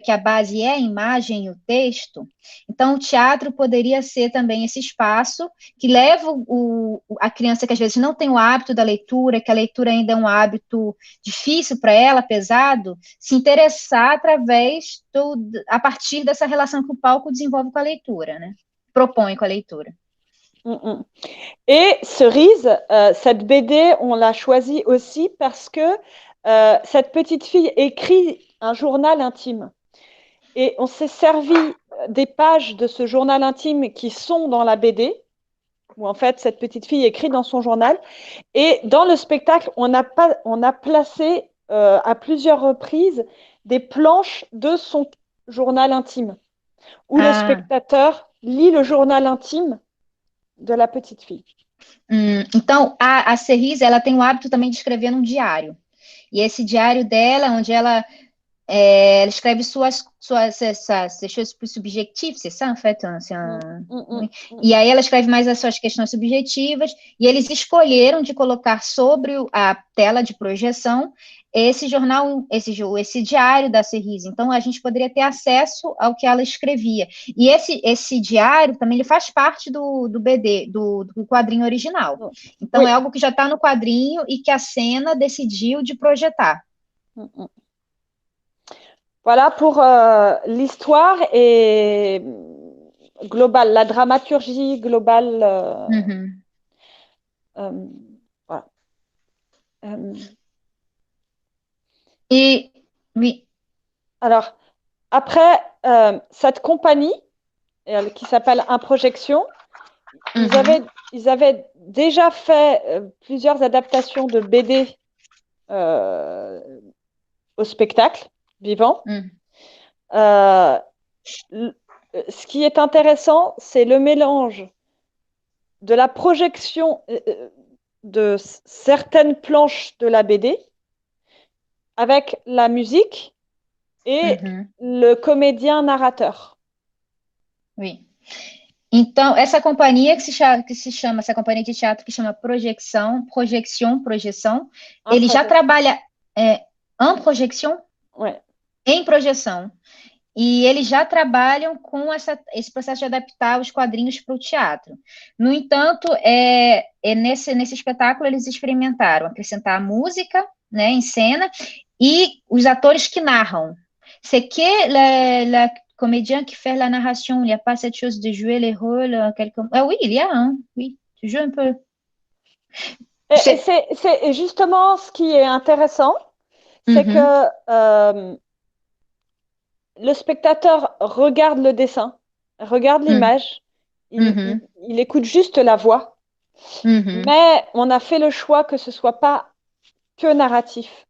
que a base é a imagem e o texto, então o teatro poderia ser também esse espaço que leva a criança que às vezes não tem o hábito da leitura, que a leitura ainda é um hábito difícil para ela, pesado, se interessar a partir dessa relação que o palco desenvolve com a leitura, né? Propõe com a leitura. Et Cerise, cette BD, on l'a choisie aussi parce que cette petite fille écrit un journal intime. Et on s'est servi des pages de ce journal intime qui sont dans la BD, où en fait cette petite fille écrit dans son journal. Et dans le spectacle, on a placé à plusieurs reprises des planches de son journal intime, où le spectateur lit le journal intime de la petite fille. Então, a Cerise, ela tem o hábito também de escrever num diário. E esse diário dela, onde ela escreve suas choses plus subjectives, c'est ça, en fait? E aí ela escreve mais as suas questões subjetivas, e eles escolheram de colocar sobre a tela de projeção esse jornal, esse diário da Cerise. Então, a gente poderia ter acesso ao que ela escrevia. E esse diário também ele faz parte do BD, do quadrinho original. Então, é algo que já está no quadrinho e que a Cena decidiu de projetar. Voilà pour l'histoire et globale, la dramaturgie globale. Voilà. Et oui. Alors, après, cette compagnie qui s'appelle Improjection, ils avaient déjà fait plusieurs adaptations de BD au spectacle vivant. Ce qui est intéressant, c'est le mélange de la projection de certaines planches de la BD avec la musique et le comédien narrateur. Oui. Então, essa companhia essa companhia de teatro que chama Projeção, ele já trabalha en projection? Ouais. Em projeção. E eles já trabalham com esse processo de adaptar os quadrinhos para o teatro. No entanto, nesse espetáculo eles experimentaram acrescentar a música, né, em cena, e os atores que narram. C'est que le comédien qui fait la narration, il n'y a pas cette chose de jouer les rôles. Oui, il y a, hein? Oui, tu joues un peu. C'est justement ce qui est intéressant, c'est que le spectateur regarde le dessin, regarde l'image, il écoute juste la voix, mais on a fait le choix que ce soit pas que narratif.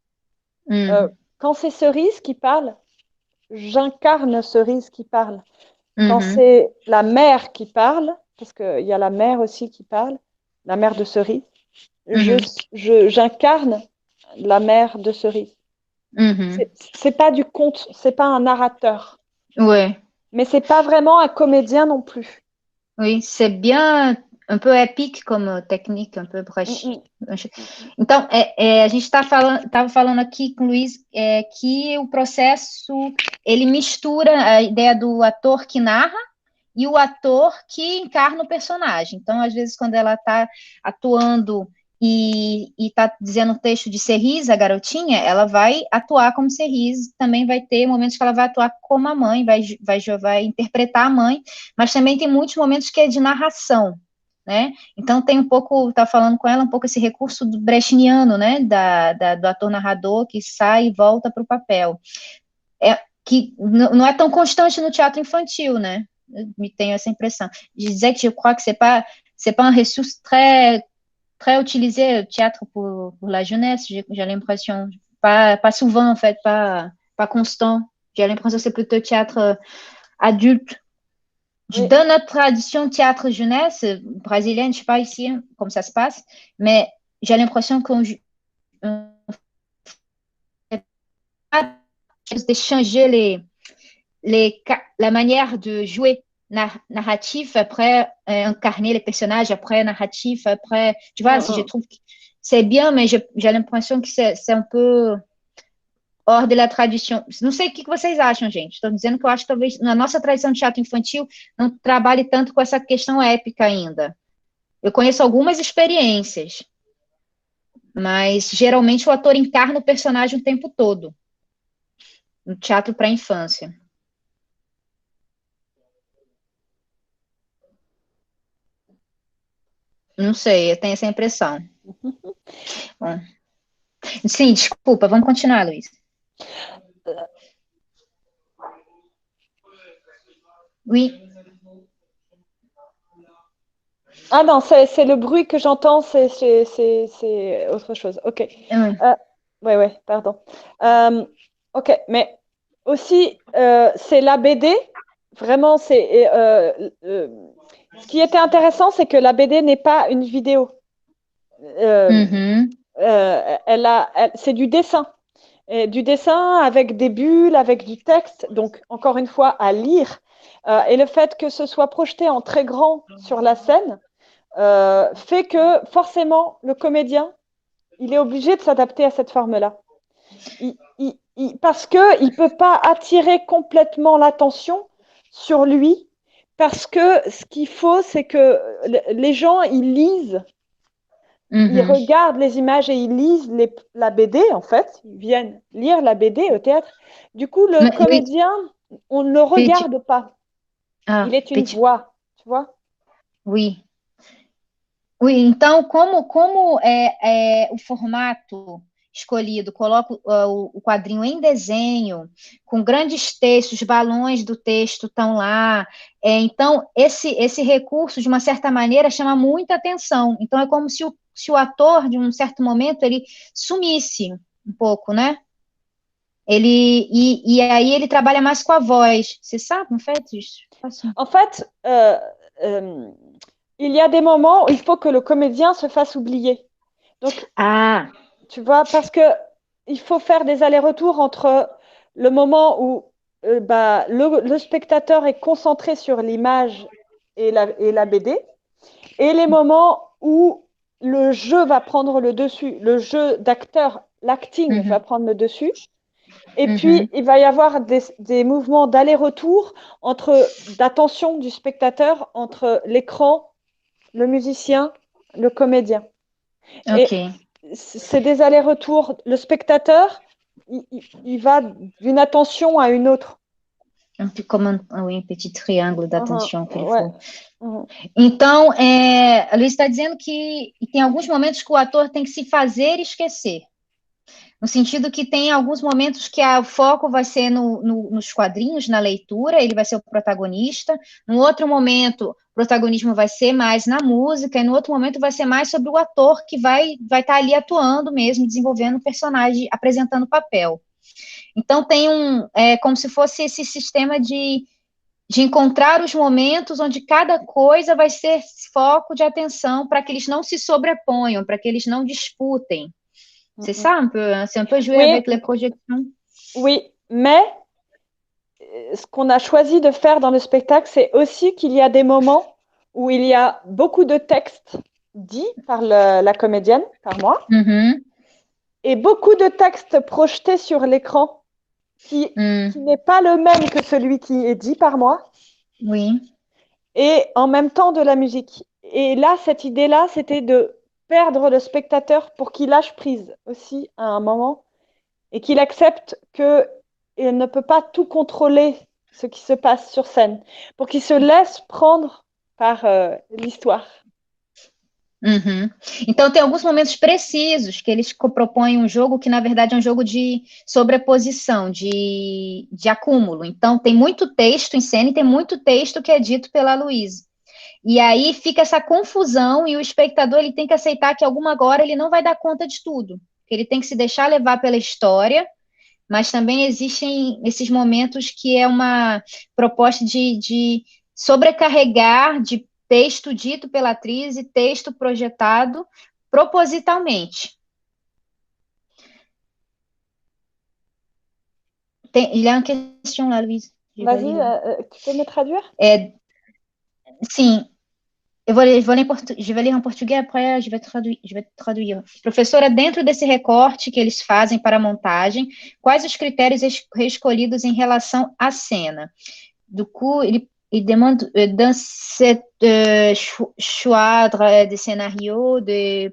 Quand c'est Cerise qui parle, j'incarne Cerise qui parle. Quand c'est la mère qui parle, parce qu'il y a la mère aussi qui parle, la mère de Cerise, j'incarne la mère de Cerise. C'est pas du conte, c'est pas un narrateur. Ouais. Mais c'est pas vraiment un comédien non plus. Oui, c'est bien un peu épique como technique, un peu brush. Então, a gente estava falando aqui com o Luiz que o processo, ele mistura a ideia do ator que narra e o ator que encarna o personagem. Então, às vezes, quando ela está atuando e está dizendo o texto de Cerise, a garotinha, ela vai atuar como Cerise, também vai ter momentos que ela vai atuar como a mãe, vai interpretar a mãe, mas também tem muitos momentos que é de narração, né? Então tem um pouco, tá falando com ela, um pouco esse recurso do brechtiano, né? Do ator narrador que sai e volta para o papel. Que não é tão constante no teatro infantil, né? Eu me tenho essa impressão. Je disais que je crois que c'est pas un ressource très utilisé au théâtre pour la jeunesse, j'ai l'impression. Pas souvent, en fait, pas constant. J'ai l'impression que c'est plutôt théâtre adulte. Dans notre tradition théâtre jeunesse brésilienne, je sais pas ici comment ça se passe, mais j'ai l'impression qu'on de changer la manière de jouer narratif, après incarner les personnages, après narratif, après, tu vois, je trouve que c'est bien, mais j'ai l'impression que c'est un peu hors de la tradição. Não sei o que vocês acham, gente. Estou dizendo que eu acho que talvez na nossa tradição de teatro infantil não trabalhe tanto com essa questão épica ainda. Eu conheço algumas experiências, mas geralmente o ator encarna o personagem o tempo todo no teatro para a infância. Não sei, eu tenho essa impressão. Bom, sim, desculpa, vamos continuar, Luiz. Oui. Ah non, c'est le bruit que j'entends, c'est autre chose. Ok. Ouais, pardon. Ok, mais aussi, c'est la BD. Vraiment, ce qui était intéressant, c'est que la BD n'est pas une vidéo. C'est du dessin. Et du dessin avec des bulles, avec du texte. Donc, encore une fois, à lire. Et le fait que ce soit projeté en très grand sur la scène, fait que forcément, le comédien, il est obligé de s'adapter à cette forme-là. Parce qu'il ne peut pas attirer complètement l'attention sur lui, parce que ce qu'il faut, c'est que les gens, ils lisent, ils regardent les images et ils lisent la BD, en fait. Ils viennent lire la BD au théâtre. Du coup, le comédien, on ne le regarde pas. Il est une voix, tu vois? Oui. Oui, então, como o formato escolhido coloca o quadrinho em desenho, com grandes textos, os balões do texto estão lá. Então, esse recurso, de uma certa maneira, chama muita atenção. Então, é como se o ator, de um certo momento, ele sumisse um pouco, né? E aí ele trabalha mais com a voz. Você sabe, en fait? En fait, il y a des moments où il faut que le comédien se fasse oublier. Donc, tu vois, parce que il faut faire des allers-retours entre le moment où le spectateur est concentré sur l'image et la BD, et les moments où le jeu va prendre le dessus, le jeu d'acteur, l'acting va prendre le dessus. Et puis, il va y avoir des mouvements d'aller-retour d'attention du spectateur entre l'écran, le musicien, le comédien. Okay. Et c'est des allers-retours. Le spectateur, il va d'une attention à une autre. Comme um petit triângulo d'attention que ele ouais. Então, a Luiz está dizendo que tem alguns momentos que o ator tem que se fazer esquecer. No sentido que tem alguns momentos que o foco vai ser nos quadrinhos, na leitura, ele vai ser o protagonista. No outro momento, o protagonismo vai ser mais na música, e no outro momento vai ser mais sobre o ator que vai estar ali atuando mesmo, desenvolvendo o personagem, apresentando o papel. Então, tem como se fosse esse sistema de encontrar os momentos onde cada coisa vai ser foco de atenção para que eles não se sobreponham, para que eles não disputem. C'est ça un peu, hein? C'est un peu jouer avec les projections. Oui, mais ce qu'on a choisi de faire dans le spectacle, c'est aussi qu'il y a des moments où il y a beaucoup de textes dits par la comédienne, par moi, et beaucoup de textes projetés sur l'écran qui n'est pas le même que celui qui est dit par moi. Oui. Et en même temps de la musique. Et là, cette idée-là, c'était de perdre le spectateur pour qu'il lâche prise aussi à un moment et qu'il accepte qu'il ne peut pas tout contrôler ce qui se passe sur scène, pour qu'il se laisse prendre par l'histoire. Então, tem alguns momentos precisos que eles propõem um jogo que, na verdade, é um jogo de sobreposição, de acúmulo. Então, tem muito texto em cena e tem muito texto que é dito pela Luísa. E aí fica essa confusão e o espectador ele tem que aceitar que alguma hora ele não vai dar conta de tudo. Ele tem que se deixar levar pela história, mas também existem esses momentos que é uma proposta de sobrecarregar de texto dito pela atriz e texto projetado propositalmente. Il y a une question là, Louise. Vas-y, tu peux me traduire? Sim. je vais ler em português, après je vais traduzir. Professora, dentro desse recorte que eles fazem para a montagem, quais os critérios escolhidos em relação à cena? Du coup, il demande dans cette choix de scénario, de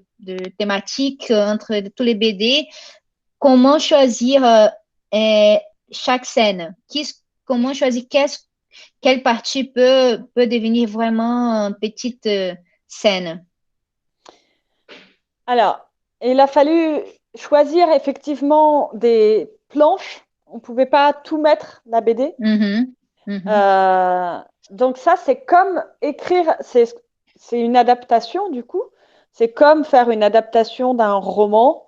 thématique entre tous les BD, comment choisir chaque scène? Comment choisir quelle partie peut devenir vraiment une petite scène? Alors, il a fallu choisir effectivement des planches. On ne pouvait pas tout mettre, la BD. Donc ça, c'est comme écrire, c'est une adaptation du coup. C'est comme faire une adaptation d'un roman.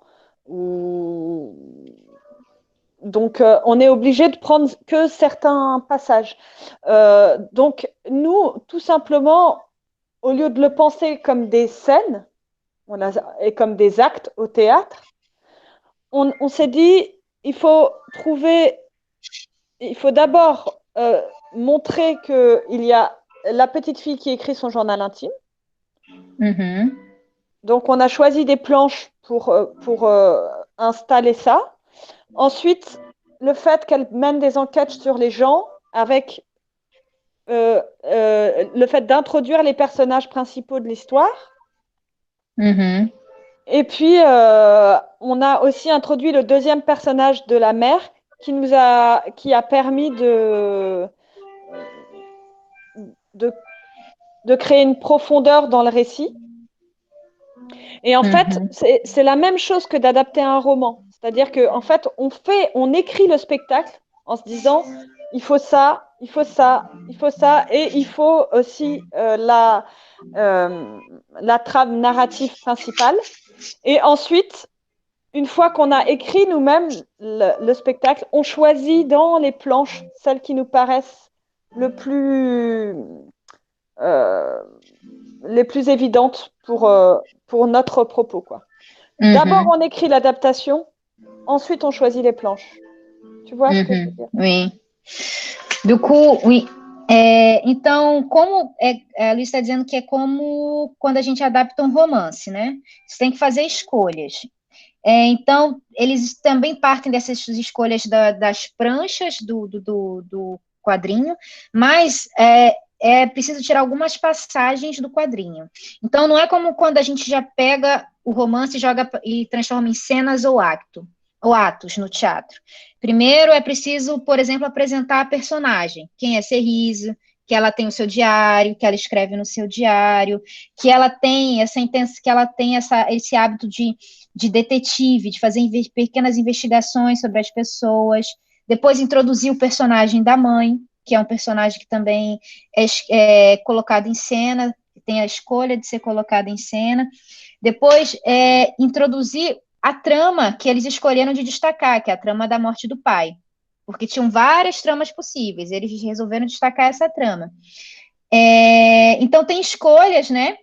Donc, on est obligé de prendre que certains passages. Donc, nous, tout simplement, au lieu de le penser comme des scènes et comme des actes au théâtre, on s'est dit, il faut d'abord montrer qu'il y a la petite fille qui écrit son journal intime. Donc, on a choisi des planches pour installer ça. Ensuite, le fait qu'elle mène des enquêtes sur les gens avec le fait d'introduire les personnages principaux de l'histoire. Et puis, on a aussi introduit le deuxième personnage de la mère qui a permis de créer une profondeur dans le récit. Et en fait, c'est la même chose que d'adapter un roman. C'est-à-dire qu'en fait, on écrit le spectacle en se disant, il faut ça, il faut ça, il faut ça, et il faut aussi la trame narrative principale. Et ensuite, une fois qu'on a écrit nous-mêmes le spectacle, on choisit dans les planches celles qui nous paraissent les plus évidentes pour notre propos, quoi. D'abord, on écrit l'adaptation, ensuite, on choisit les planches. Tu vois ce que je veux dire? Oui. Du coup, oui. Então, como a Luiz está dizendo que é como quando a gente adapta um romance, né? Você tem que fazer escolhas. Então, eles também partem dessas escolhas das pranchas do quadrinho, mas é preciso tirar algumas passagens do quadrinho. Então, não é como quando a gente já pega o romance e transforma em cenas ou atos no teatro. Primeiro, é preciso, por exemplo, apresentar a personagem. Quem é Cerise, que ela tem o seu diário, que ela escreve no seu diário, que ela tem esse hábito de detetive, de fazer pequenas investigações sobre as pessoas. Depois, introduzir o personagem da mãe, que é um personagem que também é colocado em cena, tem a escolha de ser colocado em cena. Depois, introduzir a trama que eles escolheram de destacar, que é a trama da morte do pai, porque tinham várias tramas possíveis, eles resolveram destacar essa trama. Então, tem escolhas, né,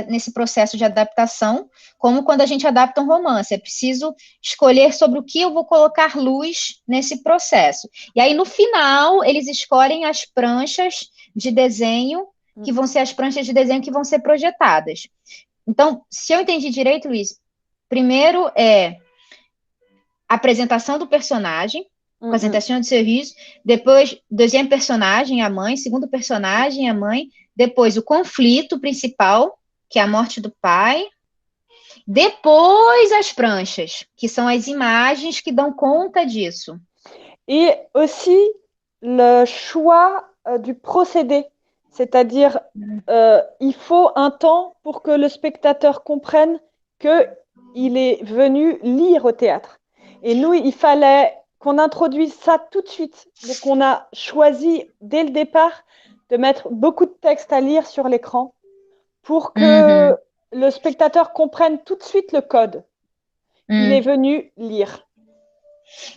nesse processo de adaptação, como quando a gente adapta um romance, é preciso escolher sobre o que eu vou colocar luz nesse processo. E aí, no final, eles escolhem as pranchas de desenho, que vão ser as pranchas de desenho que vão ser projetadas. Então, se eu entendi direito, Luiz, primeiro é a apresentação do personagem, apresentação de serviço, depois, deuxième personagem, a mãe, segundo personagem, a mãe, depois o conflito principal, que é a morte do pai, depois as pranchas, que são as imagens que dão conta disso. Et aussi le choix du procédé. C'est-à-dire, il faut un temps pour que le spectateur comprenne qu'il est venu lire au théâtre. Et nous, il fallait qu'on introduise ça tout de suite. Donc, on a choisi dès le départ de mettre beaucoup de texte à lire sur l'écran pour que le spectateur comprenne tout de suite le code. Il est venu lire.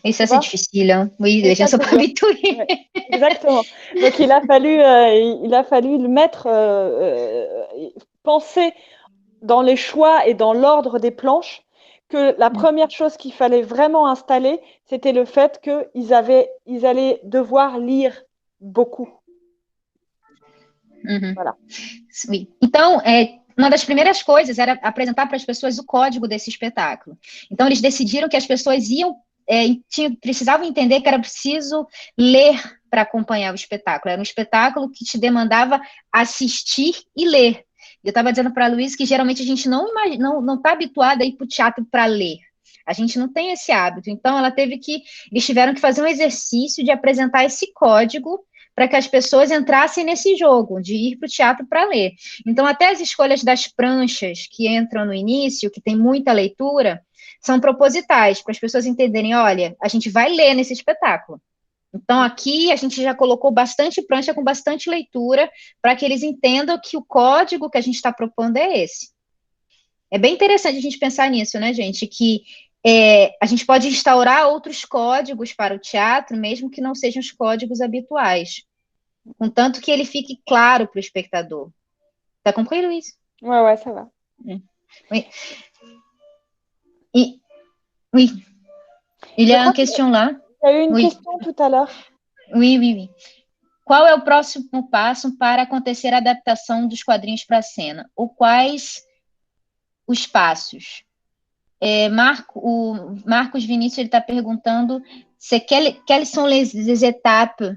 Et ça, c'est difficile. Hein? Oui, les gens sont pas habitués. Ouais, exactement. Donc, il a fallu le mettre, penser dans les choix et dans l'ordre des planches, que la première chose qu'il fallait vraiment installer, c'était le fait qu'ils allaient devoir lire beaucoup. Voilà. Sim. Então, uma das primeiras coisas era apresentar para as pessoas o código desse espetáculo. Então, eles decidiram que as pessoas precisavam entender que era preciso ler para acompanhar o espetáculo. Era um espetáculo que te demandava assistir e ler. Eu estava dizendo para a Luísa que geralmente a gente não está habituada a ir para o teatro para ler. A gente não tem esse hábito. Então, eles tiveram que fazer um exercício de apresentar esse código para que as pessoas entrassem nesse jogo, de ir para o teatro para ler. Então, até as escolhas das pranchas que entram no início, que tem muita leitura, são propositais, para as pessoas entenderem, olha, a gente vai ler nesse espetáculo. Então, aqui a gente já colocou bastante prancha com bastante leitura, para que eles entendam que o código que a gente está propondo é esse. É bem interessante a gente pensar nisso, né, gente? Que a gente pode instaurar outros códigos para o teatro, mesmo que não sejam os códigos habituais, contanto que ele fique claro para o espectador. Tá compris, Luiz? Ouais, ça va. Oui. Oui. Il y a une question là. Il y a eu une question tout à l'heure. Oui. Qual é o próximo passo para acontecer a adaptação dos quadrinhos para a cena? Ou quais os passos? Marcos Vinícius ele está perguntando quelles sont les étapes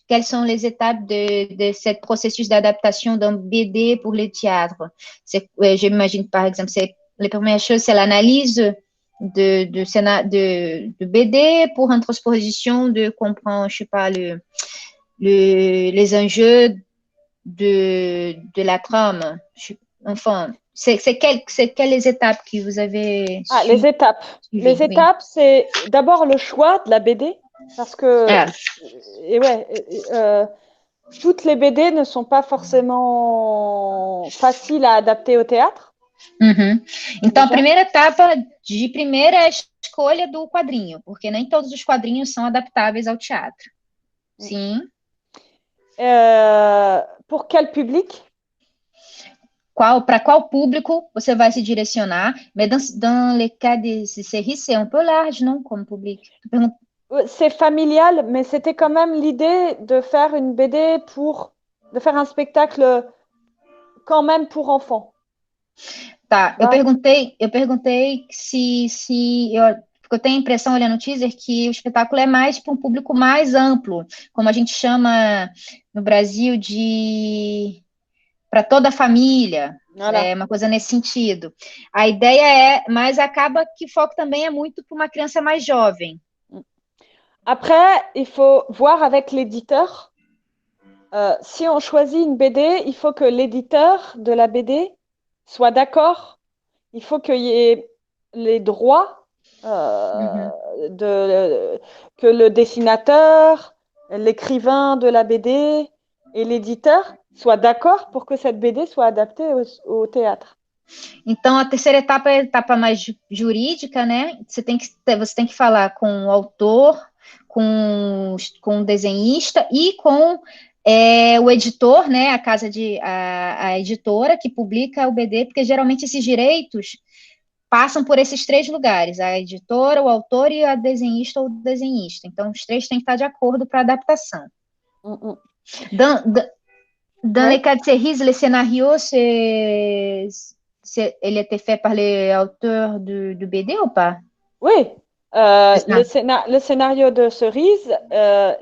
quelles sont les étapes de ce processus d'adaptation d'un BD pour le théâtre. J'imagine, par exemple, la première chose, c'est l'analyse de BD pour une transposition de comprendre, je sais pas, les enjeux de la trame. Enfin, c'est quelles étapes que vous avez les étapes. Les étapes, c'est d'abord le choix de la BD, parce que toutes les BD ne sont pas forcément faciles à adapter au théâtre. Então, a primeira etapa de primeira escolha do quadrinho, porque nem todos os quadrinhos são adaptáveis ao teatro. Sim. Pour quel public? Para qual público você vai se direcionar? Mais dans les cas de séries, c'est un peu large, non, comme public? C'est familial, mais c'était quand même l'idée de faire une BD de faire un spectacle quand même pour enfants. Tá, eu perguntei se eu tenho a impressão, olhando o teaser, que o espetáculo é mais para um público mais amplo, como a gente chama no Brasil de para toda a família, uma coisa nesse sentido. A ideia mas acaba que o foco também é muito para uma criança mais jovem. Après, il faut voir avec l'éditeur. Si on choisit une BD, il faut que l'éditeur de la BD soit d'accord. Il faut qu'il y ait les droits que le dessinateur, l'écrivain de la BD et l'éditeur soient d'accord pour que cette BD soit adaptée au théâtre. Então, a terceira etapa é a etapa mais jurídica, né? Você tem que falar com o autor, com o desenhista e com o editor, né? A editora que publica o BD, porque geralmente esses direitos passam por esses três lugares, a editora, o autor e a desenhista ou desenhista. Então, os três têm que estar de acordo para a adaptação. Dans les cas de séries, le scénario, il était fait par les auteurs du BD ou pas? Oui. Le scénario de Cerise,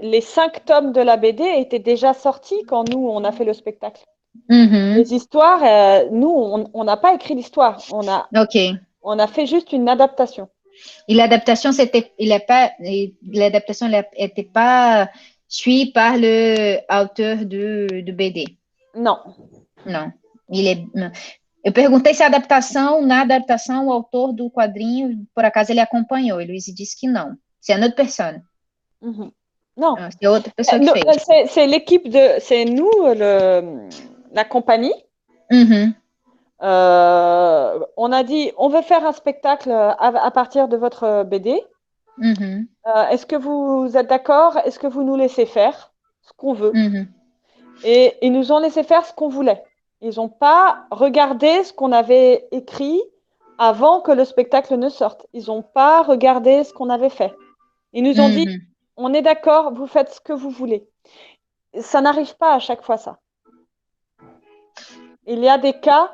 les 5 tomes de la BD étaient déjà sortis quand nous, on a fait le spectacle. Les histoires, nous, on n'a pas écrit l'histoire. On a fait juste une adaptation. Et l'adaptation, n'était pas suivie par l'auteur du BD? Não. Não. Eu perguntei se na adaptação, o autor do quadrinho, por acaso, ele acompanhou. E Luiz disse que não. C'est une autre personne. Non. C'est outra pessoa que fez. C'est l'équipe c'est nous, la compagnie. On a dit, on veut faire un spectacle à partir de votre BD. Est-ce que vous êtes d'accord? Est-ce que vous nous laissez faire ce qu'on veut? Et ils nous ont laissé faire ce qu'on voulait. Ils n'ont pas regardé ce qu'on avait écrit avant que le spectacle ne sorte. Ils n'ont pas regardé ce qu'on avait fait. Ils nous ont dit, on est d'accord, vous faites ce que vous voulez. ça n'arrive pas à chaque fois, ça. Il y a des cas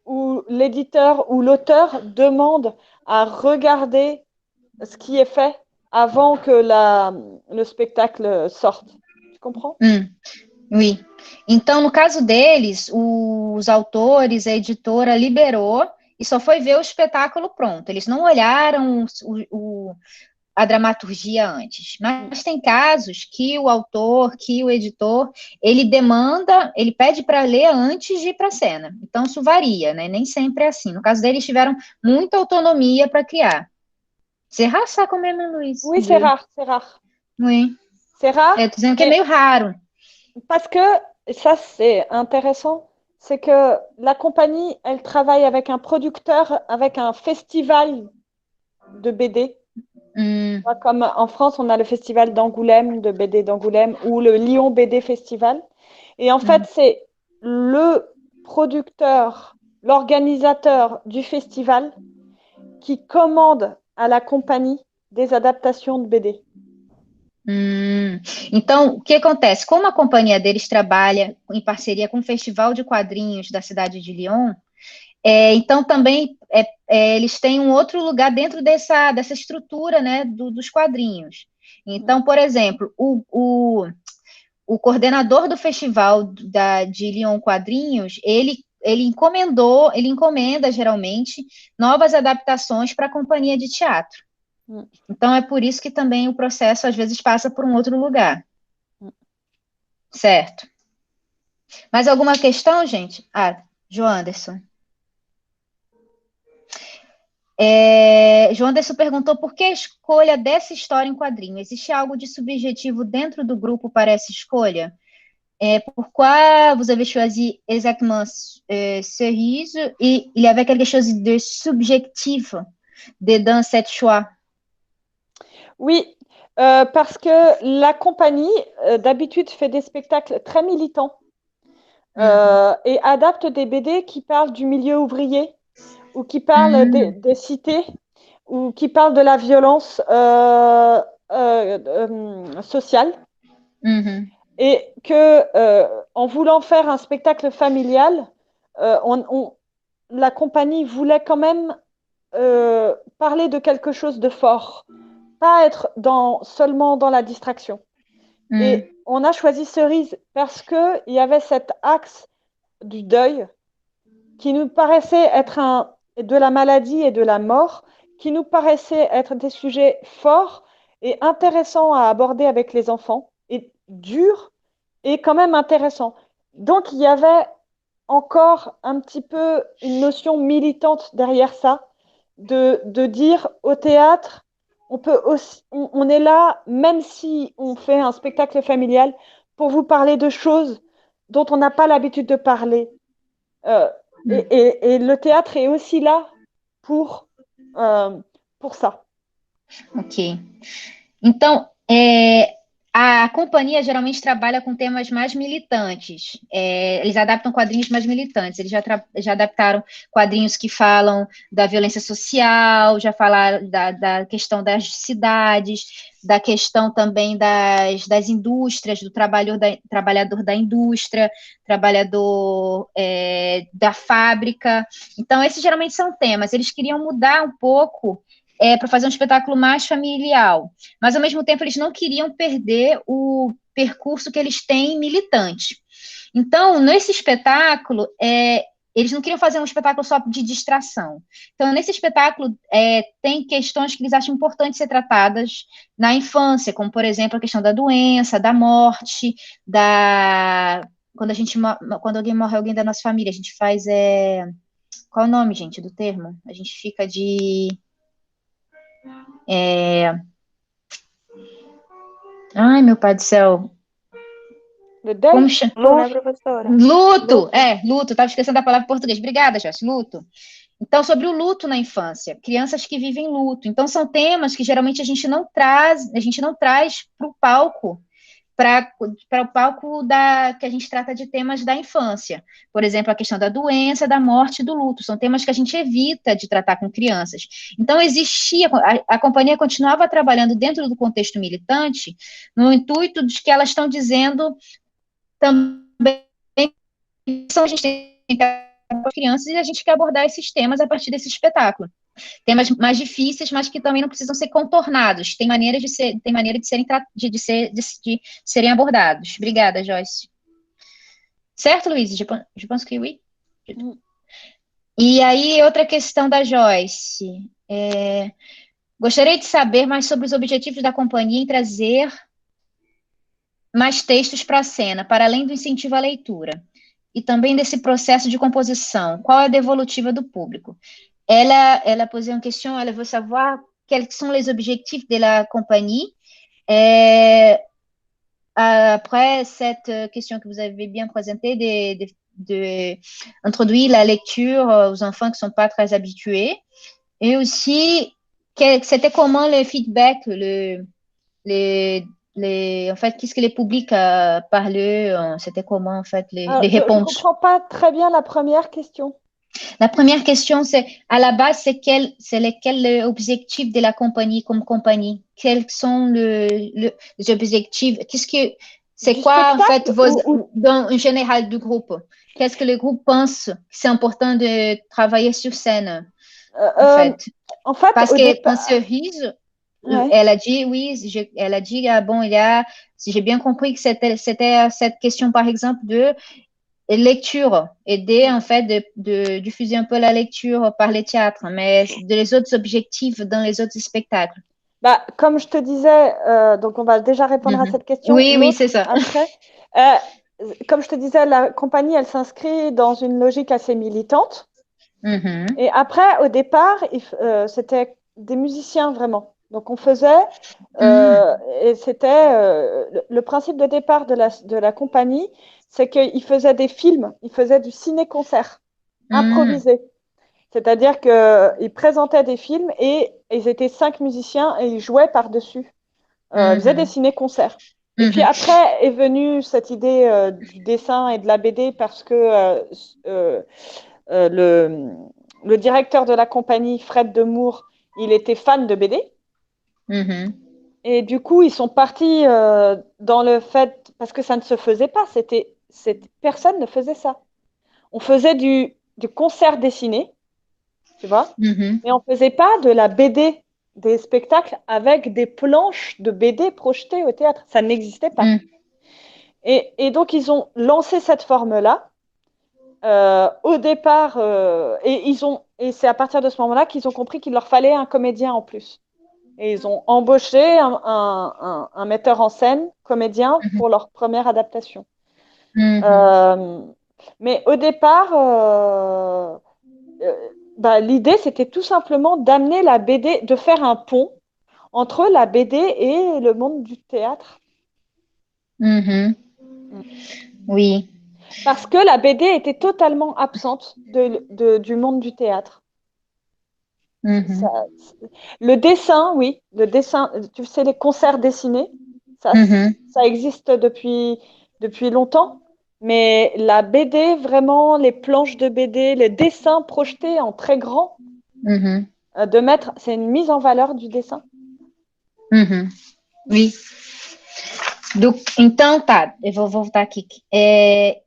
où l'éditeur ou l'auteur demande à regarder ce qui est fait avant que le spectacle sorte. Tu comprends? Oui. Então, no caso deles, os autores, a editora liberou e só foi ver o espetáculo pronto. Eles não olharam a dramaturgia antes. Mas tem casos que o autor, que o editor, ele demanda, ele pede para ler antes de ir para a cena. Então, isso varia, né? Nem sempre é assim. No caso deles, tiveram muita autonomia para criar. C'est rare ça quand même, Luiz? Oui, c'est rare, c'est rare. Oui. C'est rare. Tô dizendo que é meio raro. Parce que, ça c'est intéressant, c'est que la compagnie, elle travaille avec un producteur, avec un festival de BD. Comme en France, on a le festival d'Angoulême, de BD d'Angoulême, ou le Lyon BD Festival. Et en fait, c'est le producteur, l'organisateur du festival qui commande à la compagnie des adaptations de BD. Então, o que acontece? Como a companhia deles trabalha em parceria com o Festival de Quadrinhos da cidade de Lyon, então também eles têm um outro lugar dentro dessa estrutura, né, dos quadrinhos. Então, por exemplo, o coordenador do festival de Lyon Quadrinhos, ele encomenda geralmente novas adaptações para a companhia de teatro. Então, é por isso que também o processo, às vezes, passa por um outro lugar. Certo. Mais alguma questão, gente? João Anderson. João Anderson perguntou por que a escolha dessa história em quadrinho? Existe algo de subjetivo dentro do grupo para essa escolha? Pourquoi vous avez choisi exactement ce risque et il y avait quelque chose de subjectif dans cette choix? Oui, parce que la compagnie, d'habitude, fait des spectacles très militants et adapte des BD qui parlent du milieu ouvrier ou qui parlent des cités ou qui parlent de la violence sociale. Et que, en voulant faire un spectacle familial, la compagnie voulait quand même parler de quelque chose de fort, pas être seulement dans la distraction. Et on a choisi Cerise parce qu'il y avait cet axe du deuil qui nous paraissait être de la maladie et de la mort, qui nous paraissait être des sujets forts et intéressants à aborder avec les enfants, et durs et quand même intéressants. Donc, il y avait encore un petit peu une notion militante derrière ça, de dire au théâtre, on est là, même si on fait un spectacle familial, pour vous parler de choses dont on n'a pas l'habitude de parler. Et le théâtre est aussi là pour ça. Ok. Então, a companhia geralmente trabalha com temas mais militantes. Eles adaptam quadrinhos mais militantes. Eles já adaptaram quadrinhos que falam da violência social, já falaram da questão das cidades, da questão também das indústrias, do trabalhador da indústria, trabalhador da fábrica. Então, esses geralmente são temas. Eles queriam mudar um pouco para fazer um espetáculo mais familiar, mas ao mesmo tempo eles não queriam perder o percurso que eles têm militante. Então, nesse espetáculo, eles não queriam fazer um espetáculo só de distração. Então, nesse espetáculo, tem questões que eles acham importantes ser tratadas na infância, como, por exemplo, a questão da doença, da morte, quando alguém morre, alguém da nossa família, a gente faz... Qual é o nome, gente, do termo? A gente fica de... Ai, meu pai do céu. Como chama? Né, professora? Luto. Luto. Estava esquecendo a palavra em português. Obrigada, Joyce. Luto. Então, sobre o luto na infância, crianças que vivem luto. Então, são temas que geralmente a gente não traz para o palco para o palco que a gente trata de temas da infância. Por exemplo, a questão da doença, da morte e do luto. São temas que a gente evita de tratar com crianças. Então, a companhia continuava trabalhando dentro do contexto militante, no intuito de que elas estão dizendo também que a gente tem que abordar crianças e a gente quer abordar esses temas a partir desse espetáculo. Temas mais difíceis, mas que também não precisam ser contornados. Tem maneira de serem abordados. Obrigada, Joyce. Certo, Luiz? Je pense que oui. E aí, outra questão da Joyce. Gostaria de saber mais sobre os objetivos da companhia em trazer mais textos para a cena, para além do incentivo à leitura. E também desse processo de composição. Qual é a devolutiva do público? Elle a posé une question, elle veut savoir quels sont les objectifs de la compagnie. Et après cette question que vous avez bien présentée, d'introduire la lecture aux enfants qui ne sont pas très habitués. Et aussi, c'était comment le feedback, en fait, qu'est-ce que les publics parlaient, c'était comment, en fait, les réponses. Je ne comprends pas très bien la première question. La première question, c'est, à la base, c'est quel objectif de la compagnie comme compagnie? Quels sont les objectifs? C'est quoi, en fait, en général, du groupe? Qu'est-ce que le groupe pense que c'est important de travailler sur scène, en fait? Parce qu'en cerise, elle a dit, oui, elle a dit, ah bon, si j'ai bien compris que c'était cette question, par exemple, de lecture, aider en fait de diffuser un peu la lecture par les théâtres, mais les autres objectifs dans les autres spectacles. Comme je te disais, donc on va déjà répondre à cette question. Oui, c'est ça. Après, comme je te disais, la compagnie, elle s'inscrit dans une logique assez militante. Et après, au départ, c'était des musiciens vraiment. Donc on faisait, et c'était le principe de départ de la compagnie, c'est qu'ils faisaient des films, ils faisaient du ciné-concert improvisé. C'est-à-dire qu'ils présentaient des films et ils étaient 5 musiciens et ils jouaient par-dessus. Ils faisaient des ciné-concerts. Et puis après est venue cette idée du dessin et de la BD parce que le directeur de la compagnie, Fred Demour, il était fan de BD. Et du coup, ils sont partis dans le fait, parce que ça ne se faisait pas, personne ne faisait ça. On faisait du concert dessiné, tu vois, mais on ne faisait pas de la BD, des spectacles avec des planches de BD projetées au théâtre. Ça n'existait pas. Et donc, ils ont lancé cette forme-là. Au départ, et c'est à partir de ce moment-là qu'ils ont compris qu'il leur fallait un comédien en plus. Et ils ont embauché un metteur en scène, comédien, pour leur première adaptation. Mais au départ, l'idée, c'était tout simplement d'amener la BD, de faire un pont entre la BD et le monde du théâtre. Oui. Parce que la BD était totalement absente du monde du théâtre. Le dessin, oui, tu sais, les concerts dessinés, ça existe depuis longtemps, mais la BD, vraiment, les planches de BD, les dessins projetés en très grand, c'est une mise en valeur du dessin. Oui. Então, tá, eu vou voltar aqui.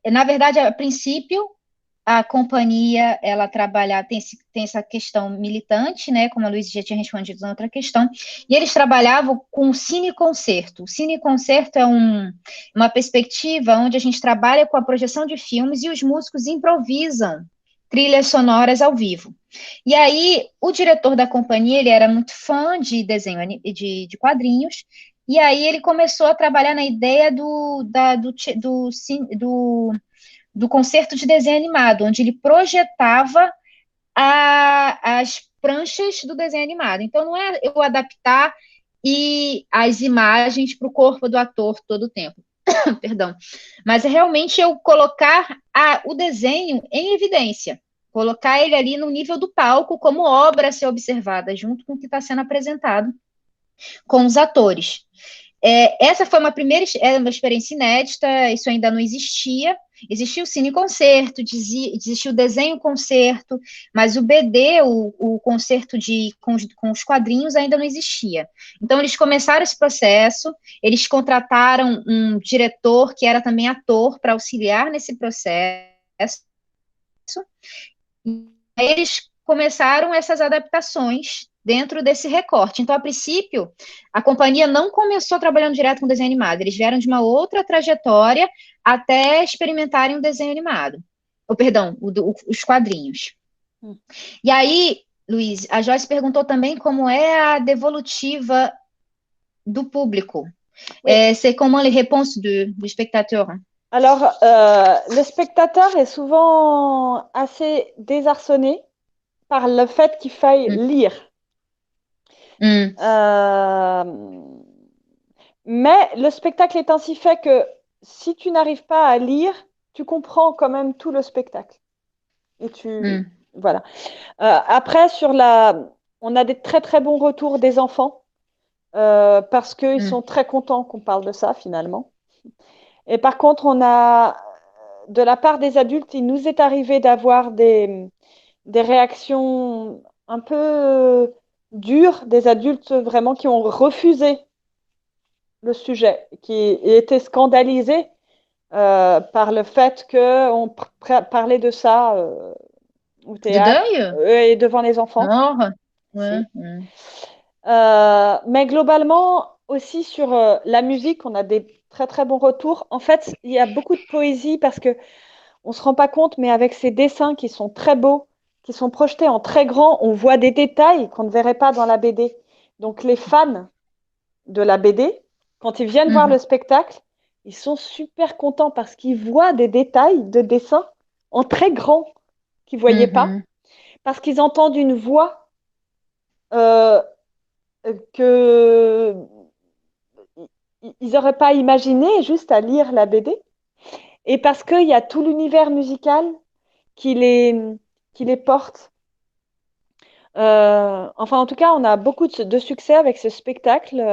Na verdade, a princípio, a companhia, ela trabalha, tem essa questão militante, né, como a Luísa já tinha respondido na outra questão, e eles trabalhavam com o cineconcerto. O cineconcerto é uma perspectiva onde a gente trabalha com a projeção de filmes e os músicos improvisam trilhas sonoras ao vivo. E aí, o diretor da companhia, ele era muito fã de desenho de quadrinhos, e aí ele começou a trabalhar na ideia do concerto de desenho animado, onde ele projetava as pranchas do desenho animado. Então, não é eu adaptar as imagens para o corpo do ator todo o tempo, perdão, mas é realmente eu colocar o desenho em evidência, colocar ele ali no nível do palco como obra a ser observada, junto com o que está sendo apresentado com os atores. essa foi uma experiência inédita, isso ainda não existia. Existia o cine-concerto, existia o desenho-concerto, mas o BD, o concerto com os quadrinhos, ainda não existia. Então, eles começaram esse processo, eles contrataram um diretor, que era também ator, para auxiliar nesse processo, e aí eles começaram essas adaptações dentro desse recorte. Então, a princípio, a companhia não começou trabalhando direto com desenho animado, eles vieram de uma outra trajetória até experimentarem o desenho animado. Perdão, os quadrinhos. E aí, Luiz, a Joyce perguntou também como é a devolutiva do público. Oui. C'est comment les réponses du spectateur? Alors, le spectateur est souvent assez désarçonné par le fait qu'il faille lire. Mais le spectacle est ainsi fait que si tu n'arrives pas à lire, tu comprends quand même tout le spectacle. Et voilà. Après, on a des très très bons retours des enfants parce qu'ils sont très contents qu'on parle de ça finalement. Et par contre, on a de la part des adultes, il nous est arrivé d'avoir des réactions un peu dures, des adultes vraiment qui ont refusé le sujet, qui étaient scandalisés par le fait qu'on parlait de ça au théâtre et devant les enfants. Ouais. Mais globalement, aussi sur la musique, on a des très très bons retours. En fait, il y a beaucoup de poésie parce que on se rend pas compte, mais avec ces dessins qui sont très beaux, qui sont projetés en très grand, on voit des détails qu'on ne verrait pas dans la BD. Donc les fans de la BD, quand ils viennent voir le spectacle, ils sont super contents parce qu'ils voient des détails de dessins en très grand qu'ils ne voyaient pas, parce qu'ils entendent une voix qu'ils n'auraient pas imaginé juste à lire la BD. Et parce qu'il y a tout l'univers musical qui les porte. Enfin, en tout cas, on a beaucoup de succès avec ce spectacle.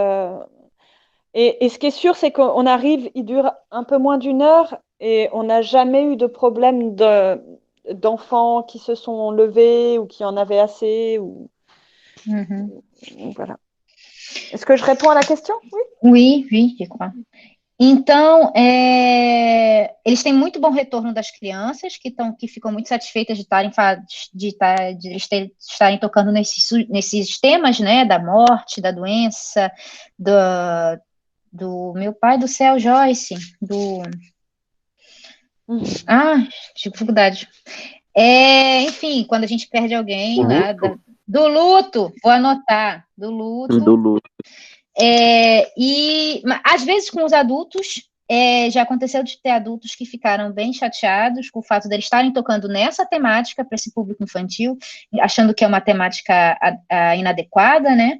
Et ce qui est sûr, c'est qu'on arrive, il dure un peu moins d'1 heure et on n'a jamais eu de problème d'enfants qui se sont levés ou qui en avaient assez. Voilà. Est-ce que je réponds à la question? Oui, je crois. Então, eles têm muito bom retorno das crianças, que ficam muito satisfeitas de estarem tocando nesses temas, né, da morte, da doença, do meu pai do céu, Joyce, dificuldade. Enfim, quando a gente perde alguém lá, do luto, vou anotar, do luto. Do luto. E às vezes com os adultos, já aconteceu de ter adultos que ficaram bem chateados com o fato de eles estarem tocando nessa temática para esse público infantil, achando que é uma temática inadequada, né?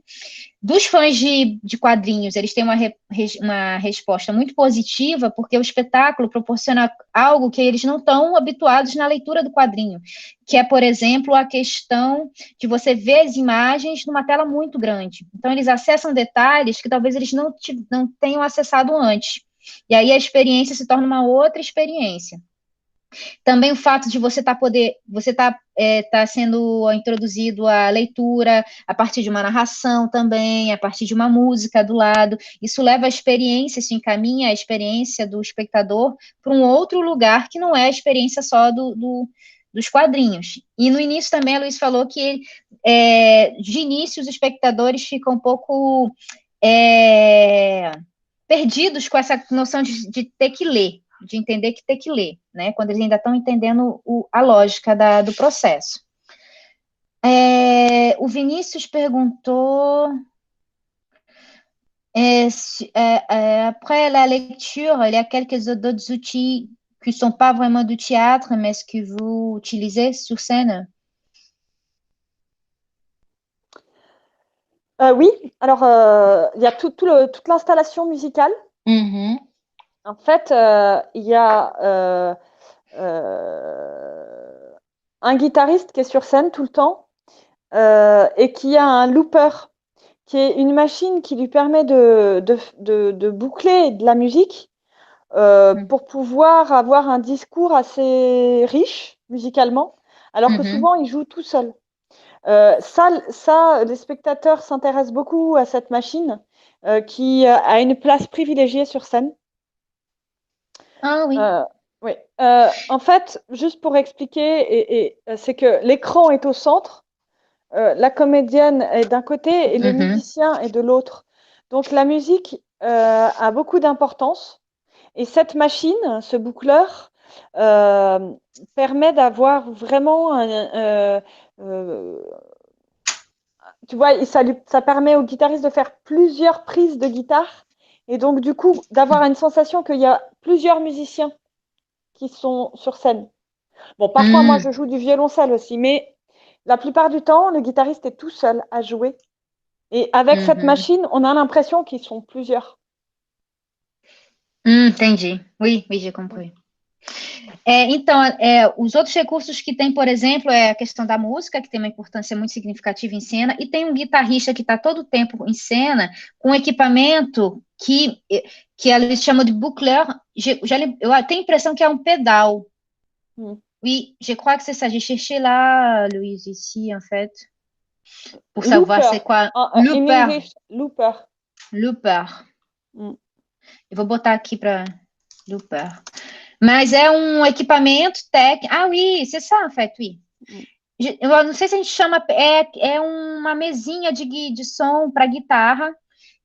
Dos fãs de quadrinhos, eles têm uma resposta muito positiva, porque o espetáculo proporciona algo que eles não estão habituados na leitura do quadrinho, que é, por exemplo, a questão de você ver as imagens numa tela muito grande. Então, eles acessam detalhes que talvez eles não tenham acessado antes. E aí a experiência se torna uma outra experiência. Também o fato de você tá sendo introduzido à leitura a partir de uma narração também, a partir de uma música do lado, isso leva a experiência, isso encaminha a experiência do espectador para um outro lugar que não é a experiência só dos quadrinhos. E no início também a Luiz falou que de início os espectadores ficam um pouco perdidos com essa noção de ter que ler, de entender que tem que ler, né? Quando eles ainda estão entendendo a lógica do processo. O Vinícius perguntou après la lecture, il y a quelques d'autres outils qui ne sont pas vraiment du théâtre, mais que vous utilisez sur scène? Oui, alors il y a toute l'installation musicale. En fait, il y a un guitariste qui est sur scène tout le temps et qui a un looper qui est une machine qui lui permet de boucler de la musique pour pouvoir avoir un discours assez riche musicalement, alors que souvent il joue tout seul. Les spectateurs s'intéressent beaucoup à cette machine qui a une place privilégiée sur scène. Ah oui. Oui. En fait, juste pour expliquer, c'est que l'écran est au centre, la comédienne est d'un côté et le musicien est de l'autre. Donc la musique a beaucoup d'importance. Et cette machine, ce boucleur, permet d'avoir vraiment tu vois, ça permet au guitariste de faire plusieurs prises de guitare et donc du coup d'avoir une sensation qu'il y a plusieurs musiciens qui sont sur scène. Bon, parfois moi je joue du violoncelle aussi, mais la plupart du temps le guitariste est tout seul à jouer. Et avec cette machine, on a l'impression qu'ils sont plusieurs. Entendi. Oui, oui, j'ai compris. Então, os outros recursos que tem, por exemplo, é a questão da música, que tem uma importância muito significativa em cena, e tem um guitarrista que está todo o tempo em cena com um equipamento que eles chamam de boucleur. Eu tenho a impressão que é um pedal. Oui, je crois que c'est ça. J'ai cherché là, Louise, ici, en fait, pour savoir c'est quoi. Looper. Looper. Looper. Eu vou botar aqui para Looper. Mas é um equipamento técnico. Ah, oui, c'est ça, en fait, oui. Eu não sei se a gente chama. É uma mesinha de som para guitarra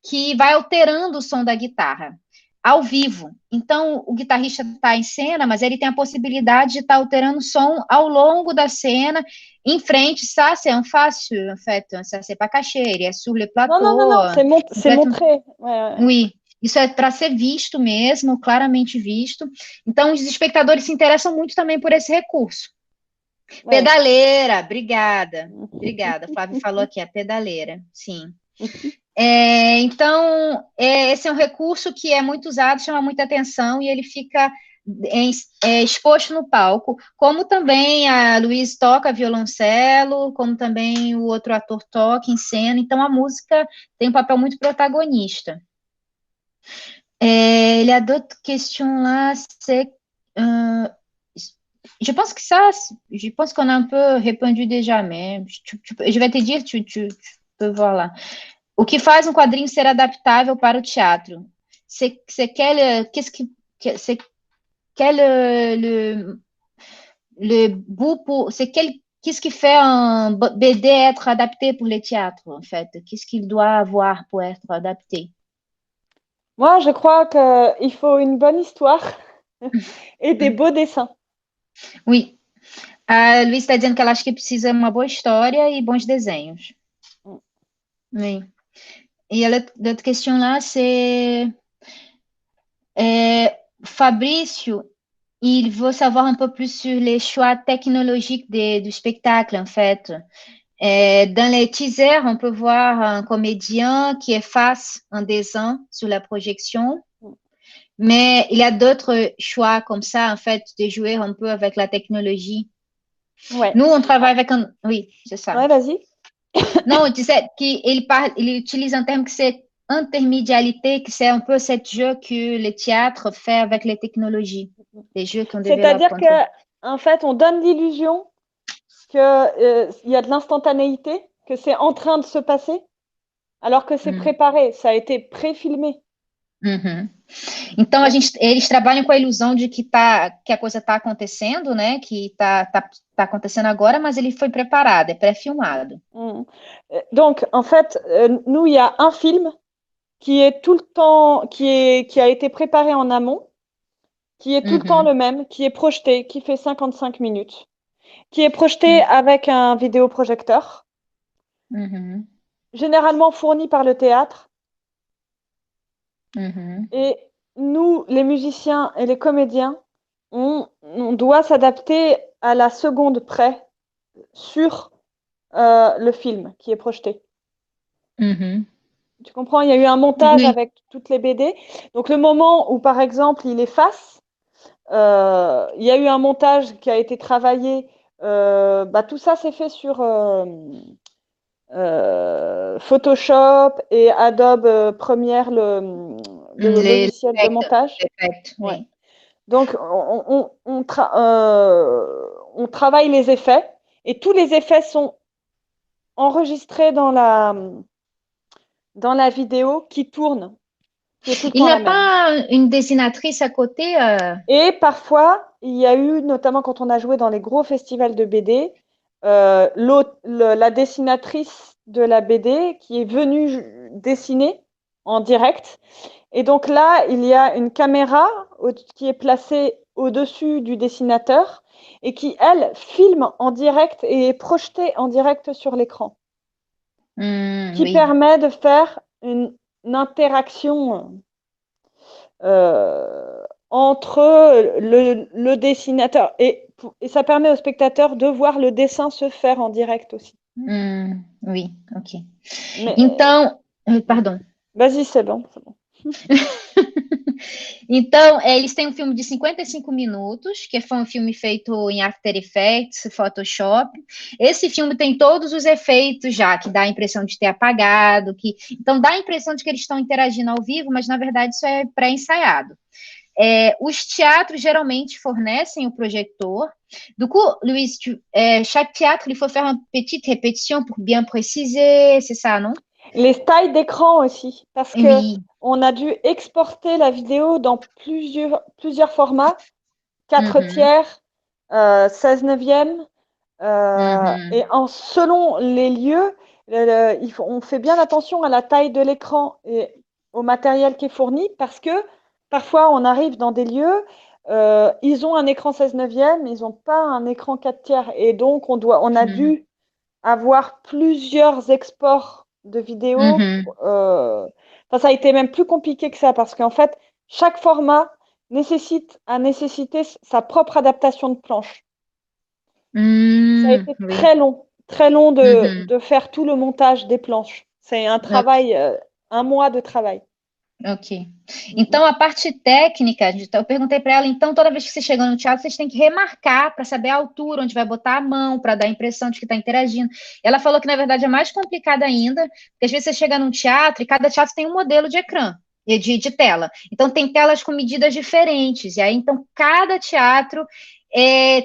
que vai alterando o som da guitarra ao vivo. Então, o guitarrista está em cena, mas ele tem a possibilidade de estar alterando o som ao longo da cena. Em frente, ça, c'est un face, en fait. Ça, c'est pas caché, il est sur le plateau. Non, c'est montré. Ouais. Oui. Isso é para ser visto mesmo, claramente visto. Então, os espectadores se interessam muito também por esse recurso. Ouais. Pedaleira, obrigada. Obrigada. Flávio falou aqui, a pedaleira, sim. Então, esse é um recurso que é muito usado, chama muita atenção, e ele fica exposto no palco, como também a Luiz toca violoncelo, como também o outro ator toca em cena, então a música tem um papel muito protagonista. Il y a d'autres questions là, c'est... je pense que ça, je pense qu'on a un peu répondu déjà, mais je vais te dire, tu peux voir là. O que faz um quadrinho ser adaptável para o teatro? C'est qu'est-ce qui fait un BD être adapté pour le théâtre, en fait? Qu'est-ce qu'il doit avoir pour être adapté? Moi, je crois qu'il faut une bonne histoire et des beaux dessins. Oui. A Luiz está dizendo que ela acha que precisa uma boa história e bons desenhos. Oui. Et l'autre question là, c'est Fabricio, il veut savoir un peu plus sur les choix technologiques du spectacle, en fait. Dans les teasers, on peut voir un comédien qui efface un dessin sur la projection, mais il y a d'autres choix comme ça, en fait, de jouer un peu avec la technologie. Ouais. Nous, on travaille avec un... Oui, c'est ça. Ouais, vas-y. Non, je disais qu'il utilise un terme que c'est intermédialité, que c'est un peu ce jeu que le théâtre fait avec les technologies, les jeux qu'on devait C'est-à-dire qu'en fait, on donne l'illusion qu'il y a de l'instantanéité, que c'est en train de se passer, alors que c'est préparé, ça a été pré-filmé. Então, eles trabalham com a ilusão de que a coisa está acontecendo, né? Que está acontecendo agora, mas ele foi preparado, é pré-filmado. Donc, en fait, nous, il y a un film qui est tout le temps, qui a été préparé en amont, qui est tout le temps le même, qui est projeté, qui fait 55 minutes, qui est projeté avec un vidéoprojecteur, généralement fourni par le théâtre. Et nous, les musiciens et les comédiens, on doit s'adapter à la seconde près sur le film qui est projeté. Tu comprends? Il y a eu un montage avec toutes les BD. Donc, le moment où, par exemple, il efface, il y a eu un montage qui a été travaillé. Tout ça, c'est fait sur Photoshop et Adobe Premiere, le logiciel de montage. Oui. Ouais. Donc, on travaille les effets et tous les effets sont enregistrés dans la vidéo qui tourne, qui est tout le Il temps n'y la a même. pas une dessinatrice à côté Et parfois, il y a eu, notamment quand on a joué dans les gros festivals de BD, la dessinatrice de la BD qui est venue dessiner en direct. Et donc là, il y a une caméra qui est placée au-dessus du dessinateur et qui, elle, filme en direct et est projetée en direct sur l'écran, qui oui. permet de faire une interaction entre le dessinateur et ça permet au spectateur de voir le dessin se faire en direct aussi. Oui, ok. Mais, Então, pardon. Vas-y, c'est bon. Então, eles têm um filme de 55 minutos, que foi um filme feito em After Effects, Photoshop. Esse filme tem todos os efeitos já, que dá a impressão de ter apagado, então dá a impressão de que eles estão interagindo ao vivo, mas na verdade isso é pré-ensaiado. Os teatros geralmente fornecem o projetor. Du coup, Louise, chaque théâtre, il faut faire une petite répétition pour bien préciser, c'est ça, non? Les tailles d'écran aussi, parce que Oui. on a dû exporter la vidéo dans plusieurs formats, 4 tiers, 16 neuvième, et selon les lieux, on fait bien attention à la taille de l'écran et au matériel qui est fourni, parce que parfois on arrive dans des lieux, ils ont un écran 16 neuvième, ils n'ont pas un écran 4 tiers, et donc on a dû avoir plusieurs exports de vidéos. Ça a été même plus compliqué que ça parce qu'en fait, chaque format a nécessité sa propre adaptation de planche. Ça a été très long de faire tout le montage des planches. C'est un travail, un mois de travail. Ok. Então, a parte técnica, eu perguntei para ela, então, toda vez que você chega no teatro, vocês têm que remarcar para saber a altura onde vai botar a mão, para dar a impressão de que está interagindo. Ela falou que, na verdade, é mais complicado ainda, porque às vezes você chega num teatro e cada teatro tem um modelo de ecrã, de tela. Então, tem telas com medidas diferentes. E aí, então, cada teatro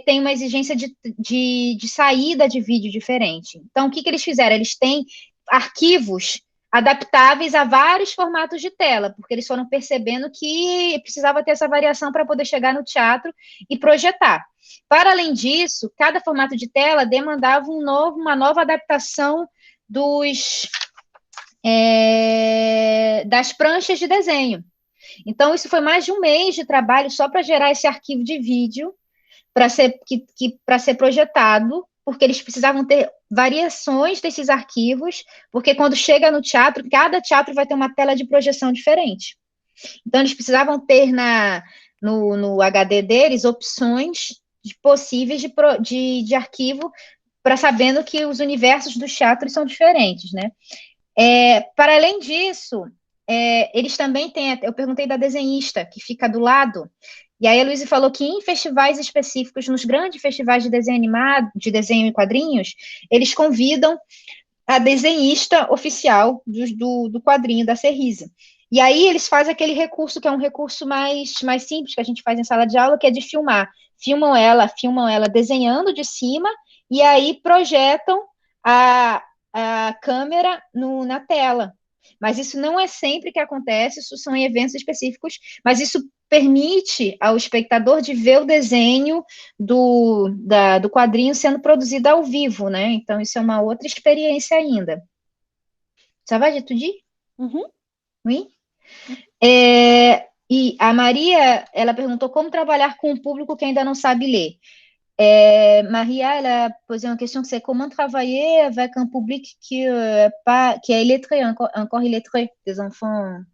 tem uma exigência de saída de vídeo diferente. Então, o que eles fizeram? Eles têm arquivos adaptáveis a vários formatos de tela, porque eles foram percebendo que precisava ter essa variação para poder chegar no teatro e projetar. Para além disso, cada formato de tela demandava uma nova adaptação das pranchas de desenho. Então, isso foi mais de um mês de trabalho só para gerar esse arquivo de vídeo para ser projetado, porque eles precisavam ter variações desses arquivos, porque quando chega no teatro, cada teatro vai ter uma tela de projeção diferente. Então, eles precisavam ter no HD deles opções possíveis de arquivo, para sabendo que os universos dos teatros são diferentes, né? Para além disso, eles também têm, eu perguntei da desenhista, que fica do lado, e aí a Luísa falou que em festivais específicos, nos grandes festivais de desenho animado, de desenho e quadrinhos, eles convidam a desenhista oficial do quadrinho, da Cerrisa. E aí eles fazem aquele recurso, que é um recurso mais simples, que a gente faz em sala de aula, que é de filmar. Filmam ela desenhando de cima, e aí projetam a câmera na tela. Mas isso não é sempre que acontece, isso são em eventos específicos, mas isso permite ao espectador de ver o desenho do quadrinho sendo produzido ao vivo, né? Então, isso é uma outra experiência ainda. Ça va, j'ai tout dit? Oui? E a Maria, ela perguntou como trabalhar com um público que ainda não sabe ler. Maria, elle a posé une question, c'est comment travailler avec un public qui est illettré, encore illettré, des enfants.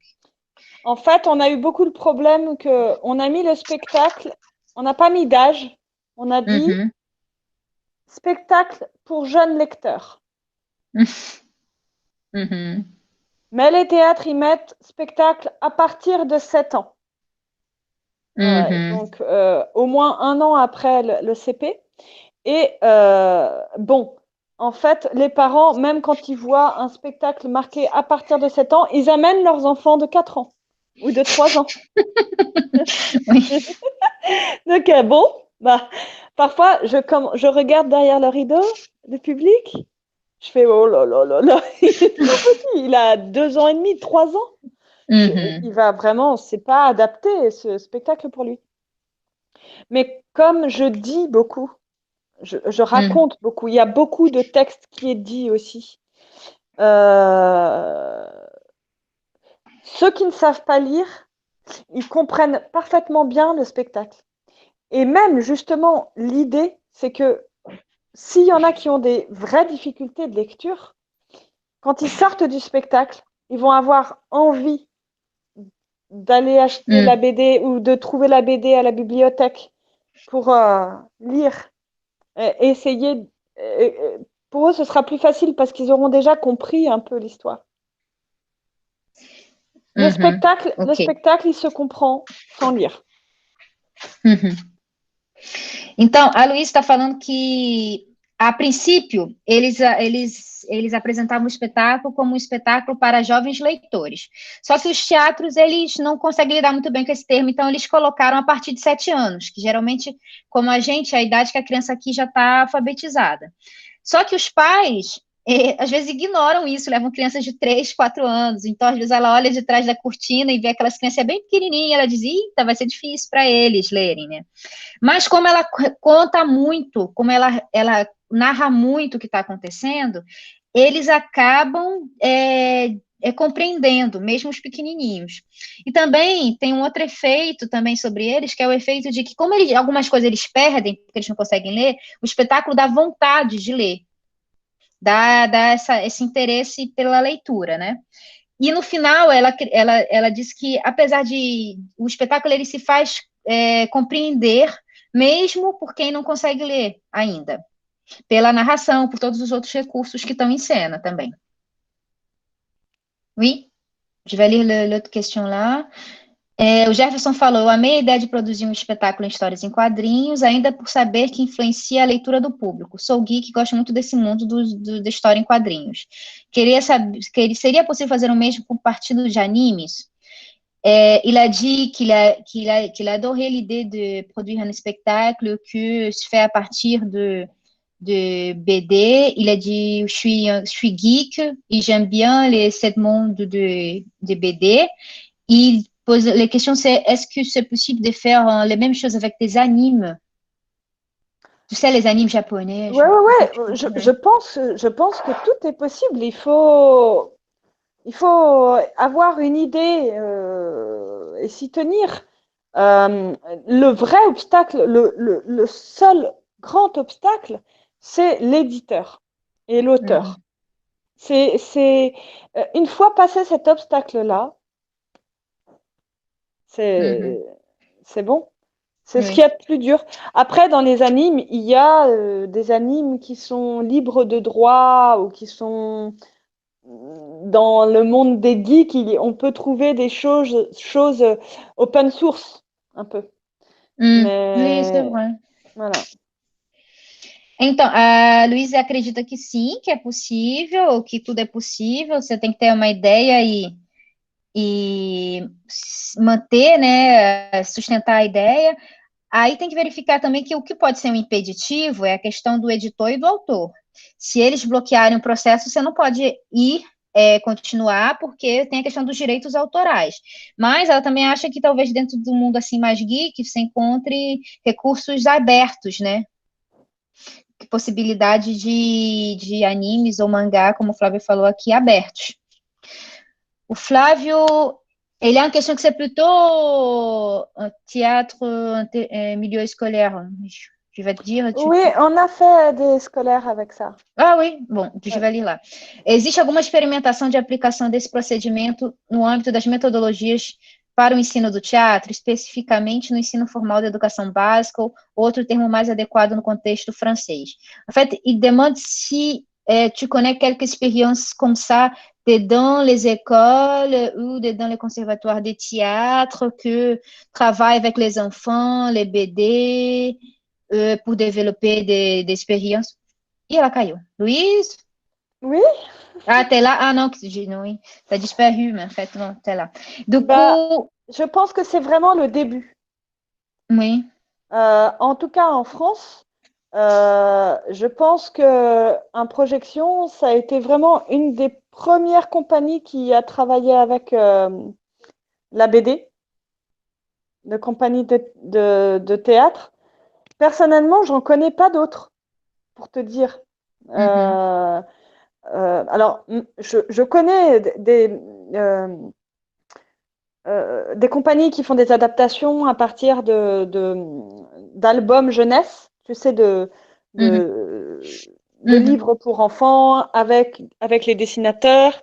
En fait, on a eu beaucoup de problèmes on a mis le spectacle, on n'a pas mis d'âge, on a dit spectacle pour jeunes lecteurs. Mais les théâtres, ils mettent spectacle à partir de 7 ans. Donc, au moins 1 an après le CP. Et bon, en fait, les parents, même quand ils voient un spectacle marqué à partir de 7 ans, ils amènent leurs enfants de 4 ans ou de 3 ans. Oui. Donc, bon, bah, parfois, je regarde derrière le rideau du public, je fais oh là là là là, il est trop petit, il a 2 ans et demi, 3 ans. Il va vraiment, c'est pas adapté ce spectacle pour lui. Mais comme je dis beaucoup, je raconte beaucoup, il y a beaucoup de texte qui est dit aussi. Ceux qui ne savent pas lire, ils comprennent parfaitement bien le spectacle. Et même, justement, l'idée, c'est que s'il y en a qui ont des vraies difficultés de lecture, quand ils sortent du spectacle, ils vont avoir envie d'aller acheter la BD ou de trouver la BD à la bibliothèque pour lire, essayer. Pour eux, ce sera plus facile parce qu'ils auront déjà compris un peu l'histoire. Le spectacle, il se comprend sans lire. Então, a Luísa está falando que, a princípio, eles apresentavam o espetáculo como um espetáculo para jovens leitores. Só que os teatros, eles não conseguem lidar muito bem com esse termo, então eles colocaram a partir de 7 anos, que geralmente, como a gente, a idade que a criança aqui já está alfabetizada. Só que os pais, às vezes ignoram isso, levam crianças de 3, 4 anos, então às vezes ela olha de trás da cortina e vê aquelas crianças bem pequenininhas, ela diz, eita, vai ser difícil para eles lerem, né? Mas como ela conta muito, como ela narra muito o que está acontecendo, eles acabam compreendendo, mesmo os pequenininhos. E também tem um outro efeito também sobre eles, que é o efeito de que, como algumas coisas eles perdem, porque eles não conseguem ler, o espetáculo dá vontade de ler, dá esse interesse pela leitura, né? E no final, ela diz que, apesar de o espetáculo ele se faz compreender, mesmo por quem não consegue ler ainda, pela narração, por todos os outros recursos que estão em cena também. Oui, je vais lire l'autre question là. O Jefferson falou, eu amei a ideia de produzir um espetáculo em histórias em quadrinhos, ainda por saber que influencia a leitura do público. Sou geek e gosto muito desse mundo da história em quadrinhos. Queria saber, seria possível fazer o mesmo com partido de animes? Il a dit qu'il adorait l'idée de produire un spectacle que se fait à partir de BD. Il a dit, je suis geek et j'aime bien cette monde de BD. Il pose la question, c'est est-ce que c'est possible de faire les mêmes choses avec des animes? Tu sais, les animes japonais. Ouais. Je pense que tout est possible. Il faut avoir une idée et s'y tenir. Le vrai obstacle, le seul grand obstacle, c'est l'éditeur et l'auteur. C'est une fois passé cet obstacle-là, c'est bon. C'est ce qu'il y a de plus dur. Après, dans les animes, il y a des animes qui sont libres de droit ou qui sont dans le monde des geeks. On peut trouver des choses open source, un peu. Mais... Oui, c'est vrai. Voilà. Então, a Luísa acredita que sim, que é possível, que tudo é possível, você tem que ter uma ideia e manter, né, sustentar a ideia. Aí tem que verificar também que o que pode ser um impeditivo é a questão do editor e do autor. Se eles bloquearem o processo, você não pode continuar, porque tem a questão dos direitos autorais. Mas ela também acha que talvez dentro do mundo assim mais geek, você encontre recursos abertos, né? Possibilidade de animes ou mangá, como o Flávio falou aqui, abertos. O Flávio, ele a une question que c'est plutôt un théâtre milieu scolaire. Je vais te dire. Oui, on a fait des scolaires avec ça. Ah, oui? Bom, je vais lire lá. Existe alguma experimentação de aplicação desse procedimento no âmbito das metodologias para o ensino do teatro, especificamente no ensino formal da educação básica, ou outro termo mais adequado no contexto francês? En fait, il demande si tu connais quelques expériences comme ça dans les écoles ou dans les conservatoires de théâtre que travaillent avec les enfants, les BD, pour développer des expériences. Ih, ela caiu. Louise? Oui? Ah, t'es là? Ah non, non, oui. T'as disparu, mais en fait, non, t'es là. Du Bah, coup, je pense que c'est vraiment le début. oui. En tout cas, en France, je pense que un projection, ça a été vraiment une des premières compagnies qui a travaillé avec la BD, de compagnie de théâtre. Personnellement, j'en connais pas d'autres, pour te dire. Mhm, Alors, je connais des compagnies qui font des adaptations à partir d'albums jeunesse, tu sais, mhm, de, de mhm, livres pour enfants avec les dessinateurs.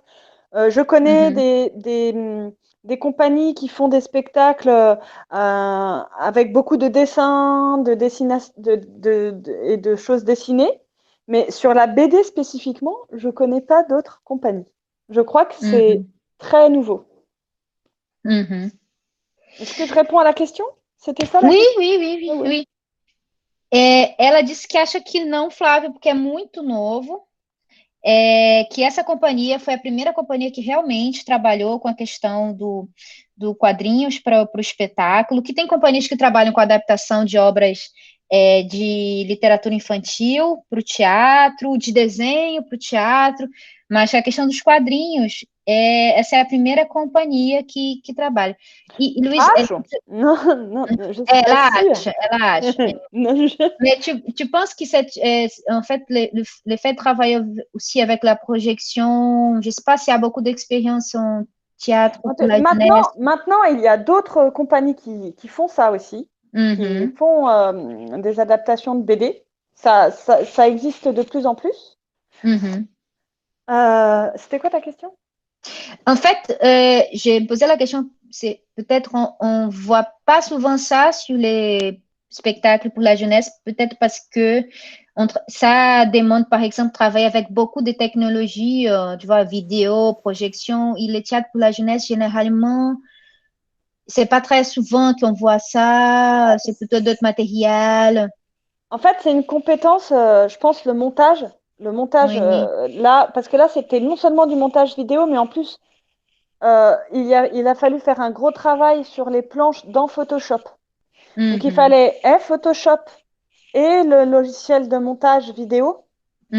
Je connais mhm. des compagnies qui font des spectacles avec beaucoup de dessins, et de choses dessinées. Mais sur la BD spécifiquement, je connais pas d'autres compagnies. Je crois que c'est Mhm, très nouveau. mhm. Est-ce que je réponds à la question? C'était ça la Oui, question? oui, oui, Oui, oui, oui. oui. Ela disse que acha que não, Flávio, porque é muito novo. Que essa companhia foi a primeira companhia que realmente trabalhou com a questão do quadrinhos para o espetáculo, que tem companhias que trabalham com a adaptação de obras de literatura infantil para o teatro, de desenho para o teatro, mas a questão dos quadrinhos, essa é a primeira companhia que trabalha. E Luiz, Acho? Non, non, je suis pas sûre. ela acha. Non, Mais tu penses que en fait, le fait de travailler aussi avec la projection, je ne sais pas s'il y a beaucoup d'expérience en théâtre pour la jeunesse. Maintenant, il y a d'autres compagnies qui font ça aussi, qui Mhm, font des adaptations de BD. Ça existe de plus en plus. mhm. C'était quoi ta question? En fait, j'ai posé la question, c'est peut-être on voit pas souvent ça sur les spectacles pour la jeunesse, peut-être parce que ça demande, par exemple, travailler avec beaucoup de technologies, tu vois, vidéo, projection, et le théâtre pour la jeunesse, généralement, c'est pas très souvent qu'on voit ça, c'est plutôt d'autres matériels. En fait, c'est une compétence, je pense, le montage. Le montage, Oui. là, parce que là, c'était non seulement du montage vidéo, mais en plus, il a fallu faire un gros travail sur les planches dans Photoshop. Donc, il Mhm, fallait Photoshop et le logiciel de montage vidéo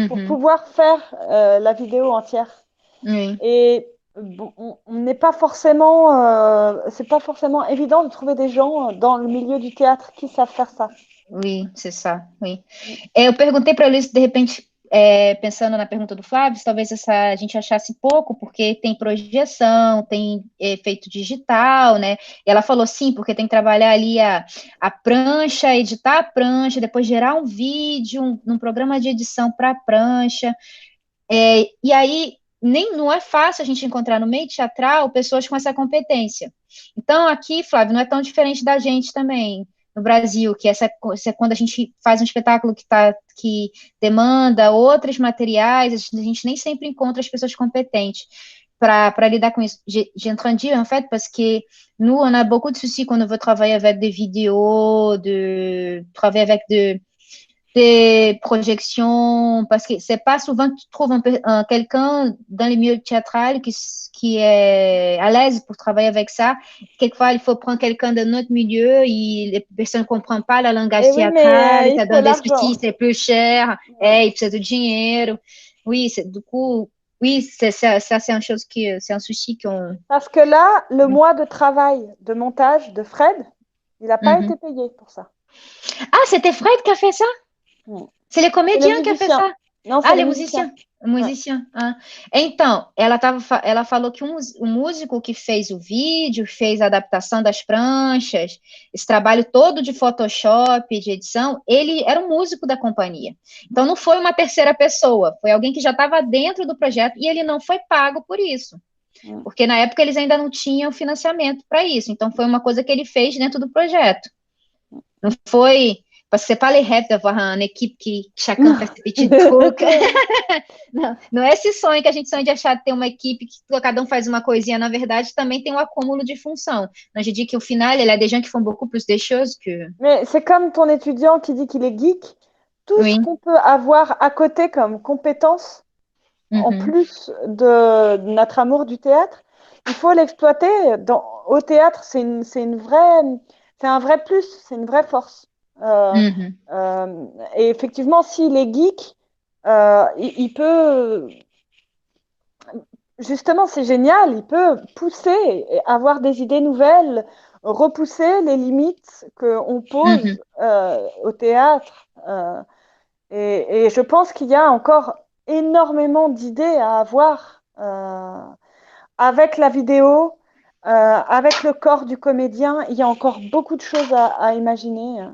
pour mhm, pouvoir faire la vidéo entière. oui. Et bon, on n'est pas forcément, c'est pas forcément évident de trouver des gens dans le milieu du théâtre qui savent faire ça. Oui, c'est ça, oui. Eu perguntei para a Luiz, de repente, pensando na pergunta do Flávio, se talvez a gente achasse pouco, porque tem projeção, tem efeito digital, né? E ela falou sim, porque tem que trabalhar ali a prancha, editar a prancha, depois gerar um vídeo, num programa de edição para a prancha. E aí, nem não é fácil a gente encontrar no meio teatral pessoas com essa competência. Então, aqui, Flávio, não é tão diferente da gente também, no Brasil, que essa quando a gente faz um espetáculo que demanda outros materiais, a gente nem sempre encontra as pessoas competentes para lidar com isso. J'ai entendu, en fait, parce que nous, on a beaucoup de soucis quand on veut travailler avec des vidéos, travailler avec des projections, parce que c'est pas souvent que tu trouves quelqu'un dans les milieux théâtrales qui est à l'aise pour travailler avec ça. Quelquefois, il faut prendre quelqu'un de notre milieu et les personnes ne comprennent pas le langage Et oui, théâtral, mais il ça faut donne des l'argent. soucis, c'est plus cher, Ouais. il precisa de dinheiro. Oui, du coup, oui, ça, c'est une chose c'est un souci qu'on. Parce que là, le mois de travail de montage de Fred, il n'a pas Mhm. été payé pour ça. Ah, c'était Fred qui a fait ça? Mm. C'est les C'est le comédiens qui a fait musicien. ça? Non, c'est Ah, le les musicien. musiciens. Ouais. Musicien. Ah. Então, ela falou que o músico que fez o vídeo, fez a adaptação das pranchas, esse trabalho todo de Photoshop, de edição, ele era um músico da companhia. Então, não foi uma terceira pessoa, foi alguém que já estava dentro do projeto e ele não foi pago por isso. Mm. Porque na época eles ainda não tinham financiamento para isso. Então, foi uma coisa que ele fez dentro do projeto. Não foi. Parce que c'est pas les rêves d'avoir une équipe que chacun fait ses petits trucs. Não, não é esse sonho que a gente sonha de achar de ter uma equipe que cada um faz uma coisinha. Na verdade, também tem um acúmulo de função. Je dis qu'au final, il y a des gens qui font beaucoup plus des choses que. Mais c'est comme ton étudiant qui dit qu'il est geek. tout ce Oui. qu'on peut avoir à côté comme compétences, en plus de notre amour du théâtre, il faut l'exploiter. Au théâtre, c'est un vrai plus, c'est une vraie force. Et effectivement, s'il est geek, il peut, justement, c'est génial, il peut pousser, avoir des idées nouvelles, repousser les limites qu'on pose au théâtre. Et je pense qu'il y a encore énormément d'idées à avoir avec la vidéo, avec le corps du comédien. Il y a encore beaucoup de choses à imaginer,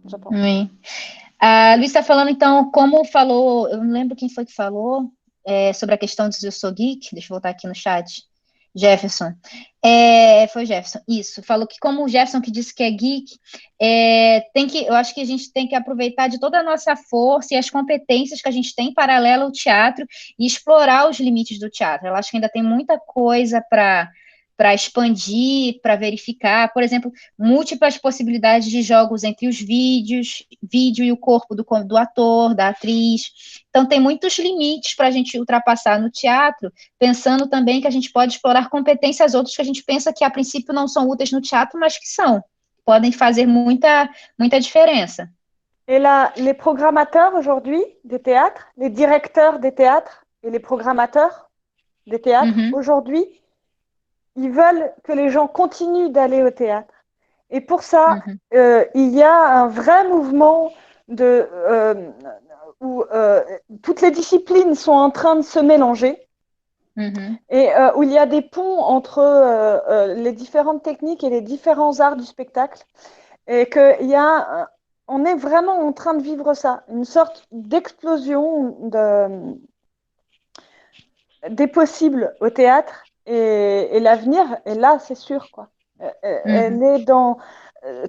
je pense. Oui. A Luiz está falando, então, como falou, eu não lembro quem foi que falou sobre a questão de eu sou geek, deixa eu voltar aqui no chat, Jefferson. Foi o Jefferson, isso. Falou que como o Jefferson que disse que é geek, eu acho que a gente tem que aproveitar de toda a nossa força e as competências que a gente tem em paralelo ao teatro e explorar os limites do teatro. Eu acho que ainda tem muita coisa para expandir, para verificar, por exemplo, múltiplas possibilidades de jogos entre os vídeo e o corpo do ator, da atriz. Então, tem muitos limites para a gente ultrapassar no teatro, pensando também que a gente pode explorar competências outras que a gente pensa que, a princípio, não são úteis no teatro, mas que são. Podem fazer muita diferença. Et là, les programmateurs aujourd'hui des théâtres, les directeurs des théâtres et les programmateurs des théâtres aujourd'hui, ils veulent que les gens continuent d'aller au théâtre. Et pour ça, il y a un vrai mouvement où toutes les disciplines sont en train de se mélanger et où il y a des ponts entre les différentes techniques et les différents arts du spectacle. Et on est vraiment en train de vivre ça, une sorte d'explosion des possibles au théâtre. Et l'avenir est là, c'est sûr, quoi. Elle est dans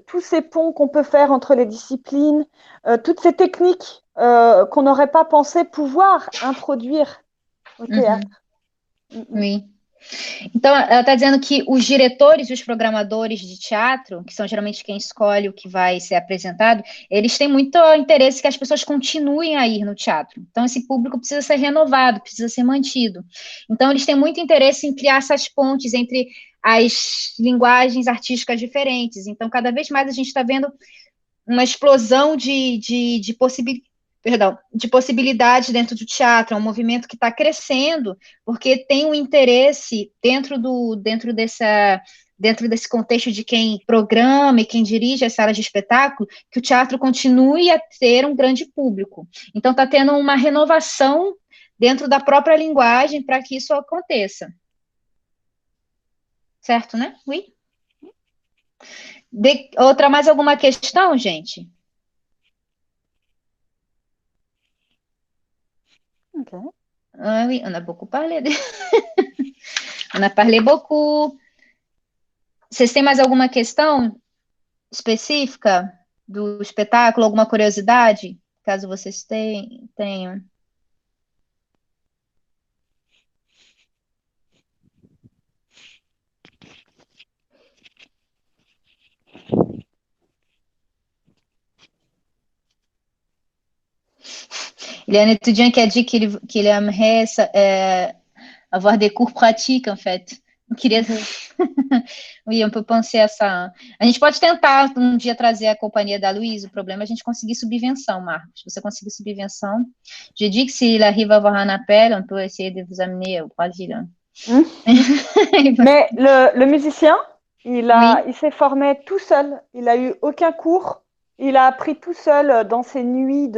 tous ces ponts qu'on peut faire entre les disciplines, toutes ces techniques qu'on n'aurait pas pensé pouvoir introduire au théâtre. Oui. Então, ela está dizendo que os diretores e os programadores de teatro, que são geralmente quem escolhe o que vai ser apresentado, eles têm muito interesse que as pessoas continuem a ir no teatro. Então, esse público precisa ser renovado, precisa ser mantido. Então, eles têm muito interesse em criar essas pontes entre as linguagens artísticas diferentes. Então, cada vez mais a gente está vendo uma explosão de possibilidades dentro do teatro, é um movimento que está crescendo, porque tem um interesse dentro desse contexto de quem programa e quem dirige as salas de espetáculo, que o teatro continue a ter um grande público. Então, está tendo uma renovação dentro da própria linguagem para que isso aconteça. Certo, né? Oui? Mais alguma questão, gente? Okay. Ah oui, on a beaucoup parlé. On a parlé beaucoup. Vocês têm mais alguma questão específica do espetáculo, alguma curiosidade, caso vocês tenham? Il y a un étudiant qui a dit qu'il aimerait avoir des cours pratiques, en fait. Eu queria... Oui, on peut penser a ça. A gente pode tentar um dia trazer a companhia da Luiz. O problema é a gente conseguir subvenção, Marcos. Se você conseguir subvenção, j'ai dit que s'il arrive à avoir un appel, on peut essayer de vous amener au Brésil. Mais le musicien, il s'est formé tout seul. Il a eu aucun cours. Il a appris tout seul dans ses nuits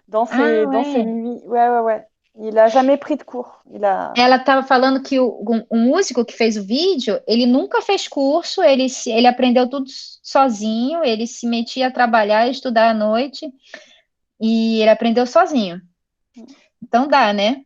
dans ses nuits. Ouais. Il a jamais pris de cours. Ela estava falando que o músico que fez o vídeo, ele nunca fez curso, ele aprendeu tudo sozinho, ele se metia a trabalhar, estudar à noite, e ele aprendeu sozinho. Então dá, né?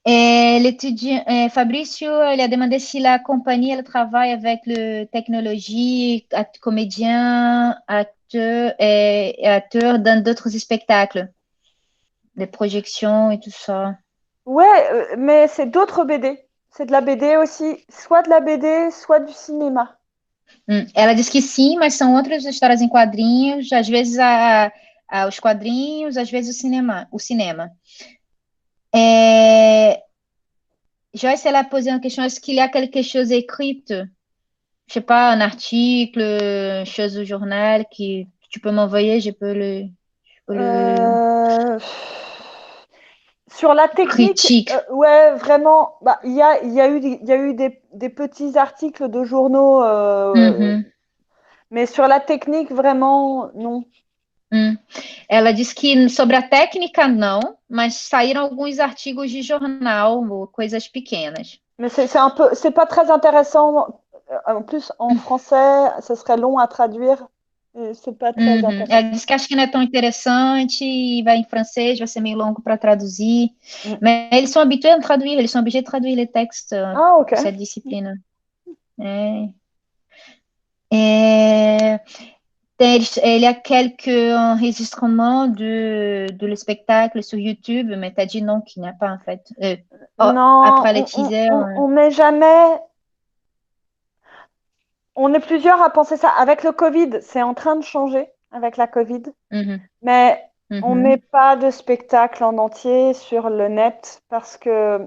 L'étudiant Fabricio, il a demandé si la compagnie elle travaille avec la technologie, comédiens, acteurs dans d'autres spectacles, des projections et tout ça. Ouais, mais c'est d'autres BD. c'est de la BD aussi, soit de la BD, soit du cinéma. Ela diz que sim, mas são outras histórias em quadrinhos, às vezes os quadrinhos, às vezes o cinema. Joyce, elle a posé une question, est-ce qu'il y a quelque chose écrit, je sais pas, un article, chose au journal, que tu peux m'envoyer, Euh, Sur la technique, critique. ouais, vraiment, bah, il y a eu des petits articles de journaux, mais sur la technique, vraiment, non. Ela disse que sobre a técnica não, mas saíram alguns artigos de jornal, ou coisas pequenas. Mais c'est un peu, c'est pas très intéressant. En plus, en français, ce serait long à traduire. Et c'est pas très Ela intéressant. disse que acha que não é tão interessante, e vai em francês, vai ser meio longo para traduzir. Mais eles sont habitués à traduire, eles sont obligés de traduire les textes Ah, ok. pour cette discipline. É, il y a quelques enregistrements de le spectacle sur YouTube, mais tu as dit non, qu'il n'y a pas en fait. Non, Après les teasers. on met jamais. On est plusieurs à penser ça. Avec le Covid, c'est en train de changer avec la Covid. Mais on met pas de spectacle en entier sur le net parce que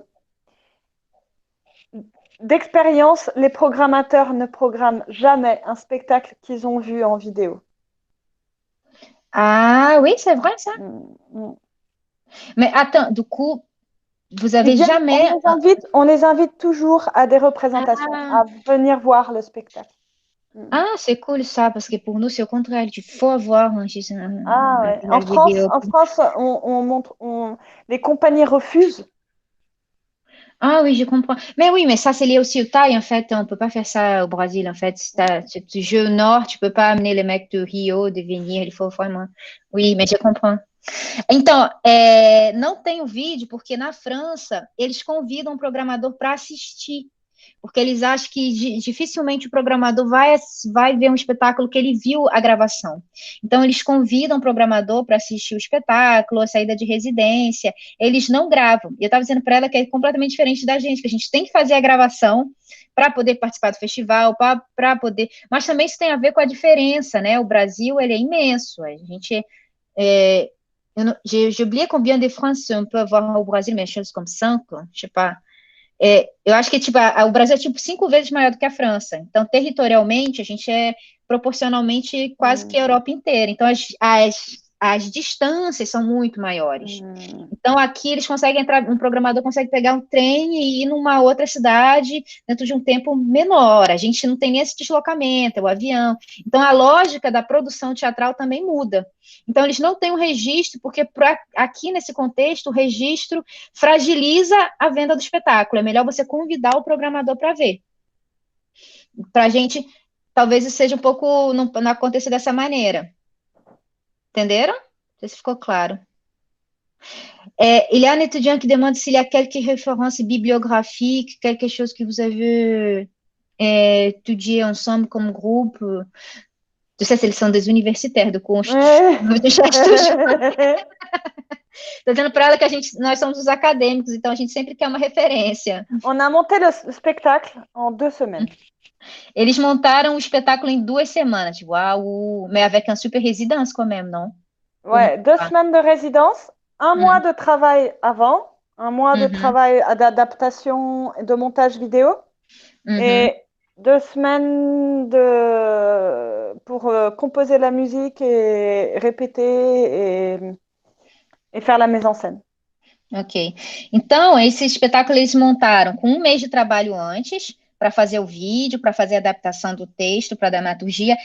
d'expérience, les programmateurs ne programment jamais un spectacle qu'ils ont vu en vidéo. Ah oui, c'est vrai ça. Mais attends, du coup, vous avez jamais. On les invite toujours à des représentations, à venir voir le spectacle. Ah, c'est cool ça, parce que pour nous, c'est au contraire, il faut avoir un Ah ouais. vidéo. En France, on montre, les compagnies refusent. Ah oui, je comprends. Mais oui, mais ça, c'est lié aussi aux tailles, en fait. On ne peut pas faire ça au Brésil, en fait. Tu joues au nord, tu ne peux pas amener les mecs de Rio, de venir, il faut vraiment. Oui, mais je comprends. Então, não tem o vídeo, porque na França, eles convidam o programador para assistir. Porque eles acham que dificilmente o programador vai ver um espetáculo que ele viu a gravação. Então, eles convidam o programador para assistir o espetáculo, a saída de residência, eles não gravam. E eu estava dizendo para ela que é completamente diferente da gente, que a gente tem que fazer a gravação para poder participar do festival, para poder... Mas também isso tem a ver com a diferença, né? O Brasil, ele é imenso. A gente... J'ai oublié combien de Français on peut avoir au Brasil, mais choses comme 5, je sais pas. Eu acho que tipo, o Brasil é tipo 5 vezes maior do que a França. Então, territorialmente, a gente é proporcionalmente quase que a Europa inteira. Então, as distâncias são muito maiores. Então, aqui eles conseguem entrar, um programador consegue pegar um trem e ir numa outra cidade dentro de um tempo menor. A gente não tem nem esse deslocamento, é o avião. Então, a lógica da produção teatral também muda. Então, eles não têm um registro, porque aqui nesse contexto, o registro fragiliza a venda do espetáculo. É melhor você convidar o programador para ver. Para a gente, talvez isso seja um pouco, não aconteça dessa maneira. Entenderam? Não sei se ficou claro. Il y a un étudiant qui demande s'il y a quelques références bibliographiques, quelque chose que vous avez étudié ensemble comme groupe. Tu sais, eles são des universitaires, do curso. Estou dizendo para ela que nós somos os acadêmicos, então a gente sempre quer uma referência. On a monté le spectacle en 2 semaines. Eles montaram o espetáculo em 2 semanas. Uau! Mais avec un super résidence quand même, non? Ouais, 2 semaines de résidence, un mois de travail avant, un mois de travail d'adaptation et de montage vidéo, et 2 semaines pour composer la musique et répéter et faire la mise en scène. Ok. Então, esse espetáculo eles montaram com 1 mês de trabalho antes, para fazer o vídeo, para fazer a adaptação do texto, para a dramaturgia,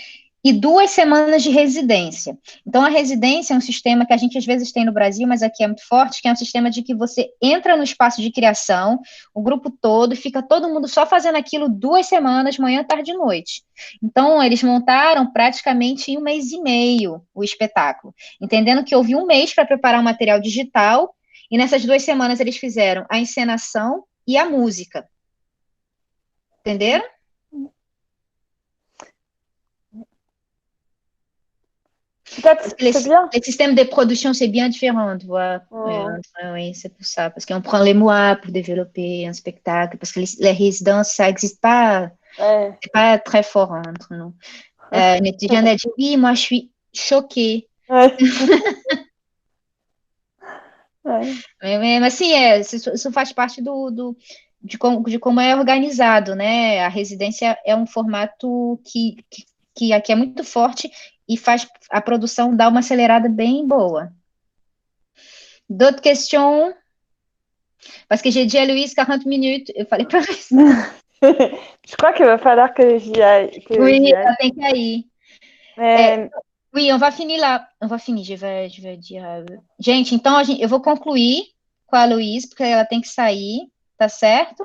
e 2 semanas de residência. Então, a residência é um sistema que a gente às vezes tem no Brasil, mas aqui é muito forte, que é um sistema de que você entra no espaço de criação, o grupo todo, e fica todo mundo só fazendo aquilo 2 semanas, manhã, tarde e noite. Então, eles montaram praticamente em 1 mês e meio o espetáculo, entendendo que houve 1 mês para preparar o material digital, e nessas 2 semanas eles fizeram a encenação e a música. Entenderam? Les systèmes de production, c'est bien différent, tu vois. Oui, c'est pour ça. Parce qu'on prend les mois pour développer un spectacle. Parce que les résidences, ça n'existe pas. C'est pas très fort entre nous. Une étudiante a dit, oui, moi, je suis choquée. Mas assim, isso faz parte de como é organizado, né? A residência é um formato que aqui é muito forte e faz a produção dar uma acelerada bem boa. D'autres questions? Parce que j'ai dit à Louise 40 minutes, il fallait pas rester. Je crois qu'il va falloir que j'y aille. Oui, ela tem que ir. Oui, on va finir lá. On va finir, je vais dire. Gente, então eu vou concluir com a Louise, porque ela tem que sair, tá certo?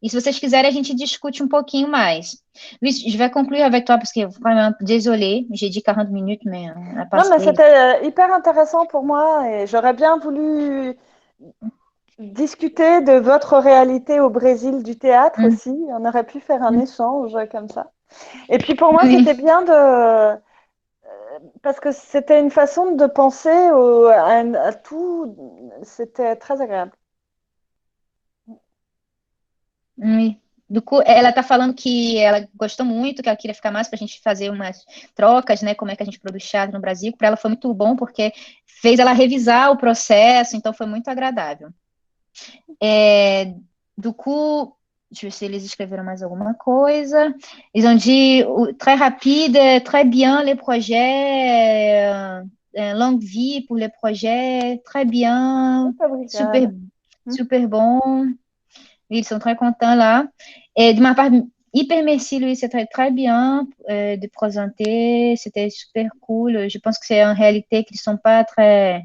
E se vocês quiserem, a gente discute um pouquinho mais. Louise, je vais conclure avec toi, parce que vraiment, désolée, j'ai dit 40 minutes, mais on a passé. Non, mais c'était hyper intéressant pour moi et j'aurais bien voulu discuter de votre réalité au Brésil du théâtre aussi. On aurait pu faire un échange comme ça. Et puis pour moi, c'était bien parce que c'était une façon de penser à tout. C'était très agréable. Oui. Do ela está falando que ela gostou muito, que ela queria ficar mais para a gente fazer umas trocas, né? Como é que a gente produz teatro no Brasil. Para ela foi muito bom, porque fez ela revisar o processo, então foi muito agradável. Du coup, deixa eu ver se eles escreveram mais alguma coisa. Ils ont dit très rapide, très bien les projets, longue vie pour les projets, très bien, super bon. Ils sont très contents là. Et de ma part, hyper merci, Louis, c'était très bien de présenter, c'était super cool. Je pense que c'est en réalité qu'ils ne sont pas très...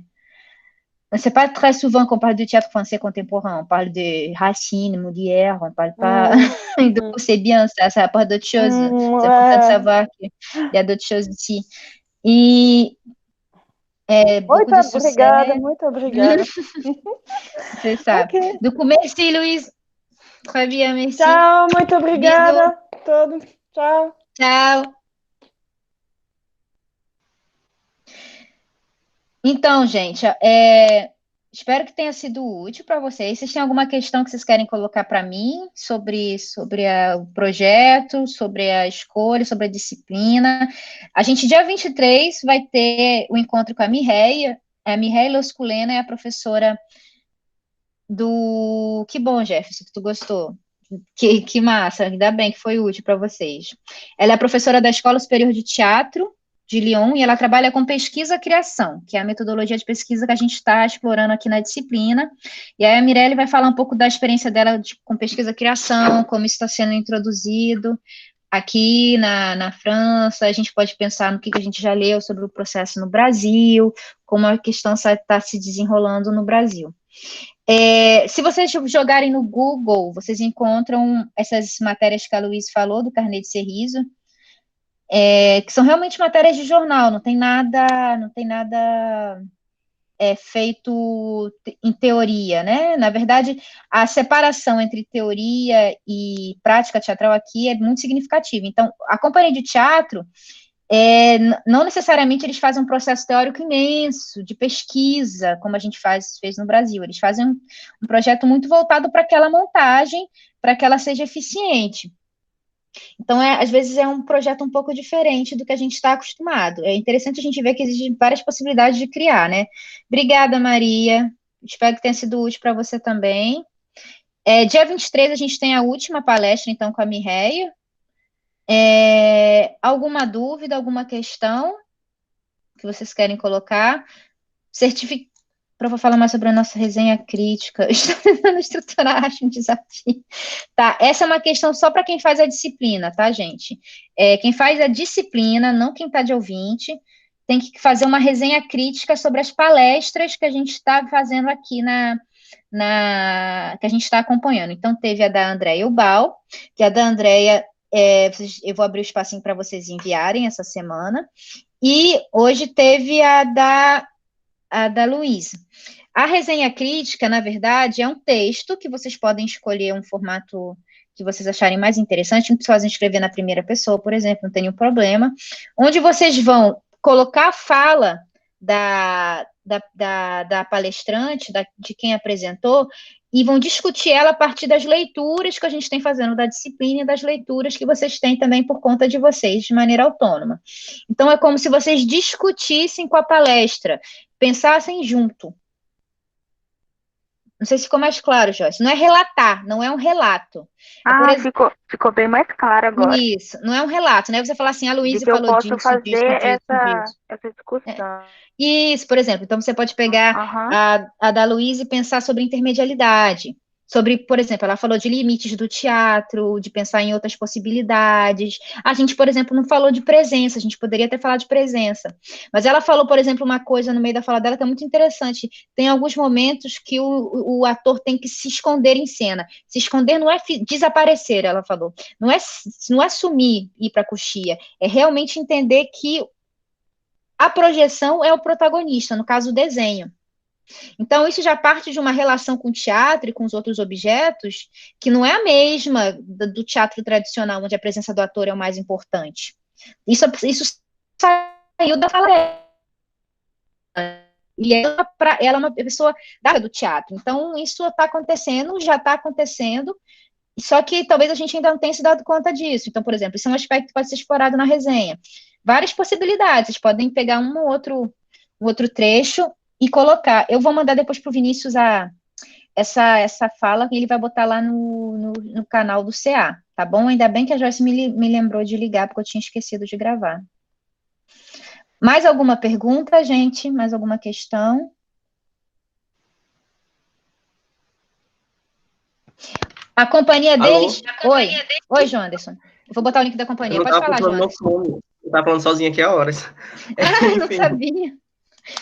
C'est pas très souvent qu'on parle de théâtre français contemporain. On parle de Racine, Molière, on parle pas. Donc, c'est bien, ça apporte d'autres choses. C'est important de savoir qu'il y a d'autres choses ici. Et beaucoup de succès. Muito obrigada. C'est ça. Okay. Donc, merci, Louise. Très bien, merci. Tchau, muito obrigada. Todos. Tchau. Tchau. Então, gente, espero que tenha sido útil para vocês. Vocês têm alguma questão que vocês querem colocar para mim sobre o projeto, sobre a escolha, sobre a disciplina? A gente, dia 23, vai ter o encontro com a Mireia. A Mireia Losculena é a professora do... Que bom, Jefferson, que tu gostou. Que massa, ainda bem que foi útil para vocês. Ela é professora da Escola Superior de Teatro de Lyon, e ela trabalha com pesquisa-criação, que é a metodologia de pesquisa que a gente está explorando aqui na disciplina. E aí a Mirelle vai falar um pouco da experiência dela com pesquisa-criação, como isso está sendo introduzido aqui na França. A gente pode pensar no que a gente já leu sobre o processo no Brasil, como a questão está se desenrolando no Brasil. Se vocês jogarem no Google, vocês encontram essas matérias que a Luiz falou, do Carnet de Cerizo, que são realmente matérias de jornal, não tem nada feito em teoria, né? Na verdade, a separação entre teoria e prática teatral aqui é muito significativa. Então, a companhia de teatro, não necessariamente eles fazem um processo teórico imenso, de pesquisa, como a gente fez no Brasil. Eles fazem um projeto muito voltado para aquela montagem, para que ela seja eficiente. Então, às vezes, é um projeto um pouco diferente do que a gente está acostumado. É interessante a gente ver que existem várias possibilidades de criar, né? Obrigada, Maria. Espero que tenha sido útil para você também. Dia 23, a gente tem a última palestra, então, com a Mireia. Alguma dúvida, alguma questão que vocês querem colocar? Para falar mais sobre a nossa resenha crítica, estou tentando estruturar, acho um desafio. Tá, essa é uma questão só para quem faz a disciplina, tá, gente? Quem faz a disciplina, não quem está de ouvinte, tem que fazer uma resenha crítica sobre as palestras que a gente está fazendo aqui que a gente está acompanhando. Então, teve a da Andréia Ubal, que a da Andréia, eu vou abrir o espacinho para vocês enviarem essa semana, e hoje teve a da Luísa. A resenha crítica, na verdade, é um texto que vocês podem escolher um formato que vocês acharem mais interessante, não precisam escrever na primeira pessoa, por exemplo, não tem nenhum problema, onde vocês vão colocar a fala da palestrante, de quem apresentou, e vão discutir ela a partir das leituras que a gente tem fazendo da disciplina e das leituras que vocês têm também por conta de vocês, de maneira autônoma. Então, é como se vocês discutissem com a palestra, pensassem junto. Não sei se ficou mais claro, Joyce. Não é relatar, não é um relato. Ficou bem mais claro agora. Isso, não é um relato, né? Você falar assim, a Luísa falou disso, eu posso fazer disso. Essa discussão. Isso, por exemplo, então você pode pegar a da Luísa e pensar sobre intermedialidade. Sobre, por exemplo, ela falou de limites do teatro, de pensar em outras possibilidades. A gente, por exemplo, não falou de presença, a gente poderia ter falado de presença. Mas ela falou, por exemplo, uma coisa no meio da fala dela que é muito interessante. Tem alguns momentos que o ator tem que se esconder em cena. Se esconder não é desaparecer, ela falou. Não é sumir, ir para a coxia. É realmente entender que a projeção é o protagonista, no caso, o desenho. Então, isso já parte de uma relação com o teatro e com os outros objetos, que não é a mesma do teatro tradicional, onde a presença do ator é o mais importante. Isso saiu da fala dela. E ela é uma pessoa da área do teatro. Então, isso está acontecendo, já está acontecendo, só que talvez a gente ainda não tenha se dado conta disso. Então, por exemplo, isso é um aspecto que pode ser explorado na resenha. Várias possibilidades, vocês podem pegar um outro trecho e colocar. Eu vou mandar depois para o Vinícius essa fala, que ele vai botar lá no canal do CA, tá bom? Ainda bem que a Joyce me lembrou de ligar, porque eu tinha esquecido de gravar. Mais alguma pergunta, gente? Mais alguma questão? A companhia deles... Oi, João Anderson. Eu vou botar o link da companhia. Pode falar, João Anderson. Eu estava falando sozinho aqui há horas. Não sabia.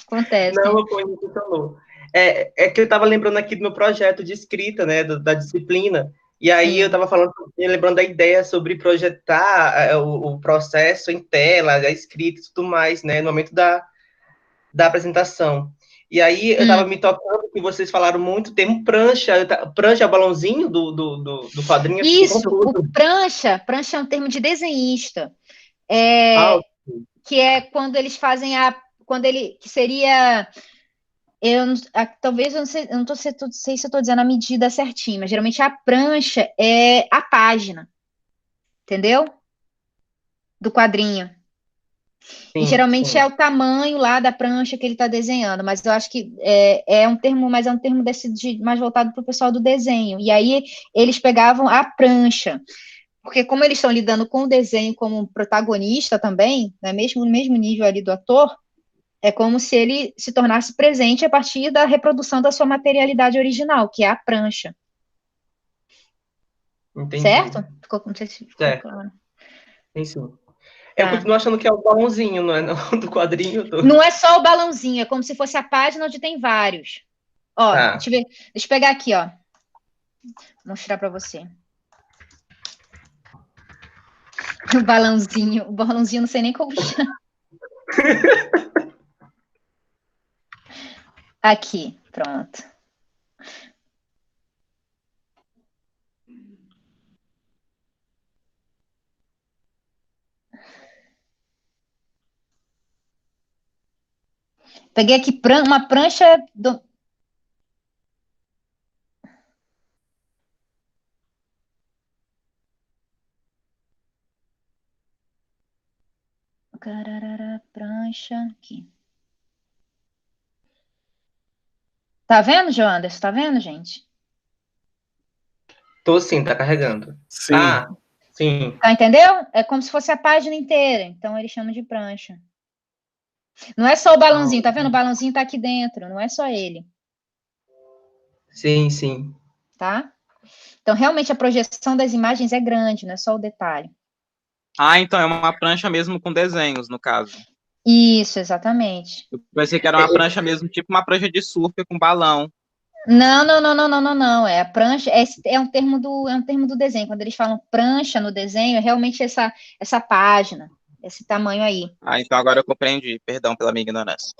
Acontece. Não, não funcionou. É que eu estava lembrando aqui do meu projeto de escrita, né, da disciplina, e aí eu estava lembrando da ideia sobre projetar o processo em tela, a escrita e tudo mais, né, no momento da apresentação. E aí eu estava me tocando que vocês falaram muito, tem um prancha é o balãozinho do quadrinho. Isso, o prancha é um termo de desenhista, que é quando eles fazem que seria... talvez eu não sei se eu estou dizendo a medida certinha, mas geralmente a prancha é a página, entendeu? Do quadrinho. Sim, e geralmente é o tamanho lá da prancha que ele está desenhando, mas eu acho que é um termo, mas é um termo mais voltado para o pessoal do desenho. E aí eles pegavam a prancha, porque como eles estão lidando com o desenho como protagonista também, né, mesmo no mesmo nível ali do ator, é como se ele se tornasse presente a partir da reprodução da sua materialidade original, que é a prancha. Entendi. Certo? Não sei se ficou claro. Sim. Eu continuo achando que é o balãozinho, não é? Não, do quadrinho. Não é só o balãozinho, é como se fosse a página onde tem vários. Ó, deixa eu pegar aqui, ó. Vou mostrar para você. O balãozinho não sei nem como chama. Aqui, pronto. Peguei aqui uma prancha do... Cararara, prancha aqui. Tá vendo, João Anderson? Tá vendo, gente? Tô sim, tá carregando. Sim. Sim. Tá, entendeu? É como se fosse a página inteira, então eles chamam de prancha. Não é só o balãozinho, tá vendo? O balãozinho tá aqui dentro, não é só ele. Sim, sim. Tá? Então, realmente, a projeção das imagens é grande, não é só o detalhe. Então é uma prancha mesmo com desenhos, no caso. Isso, exatamente. Eu pensei que era uma prancha mesmo, tipo uma prancha de surf com balão. Não. A prancha é um termo do desenho. Quando eles falam prancha no desenho, é realmente essa página, esse tamanho aí. Então agora eu compreendi. Perdão pela minha ignorância.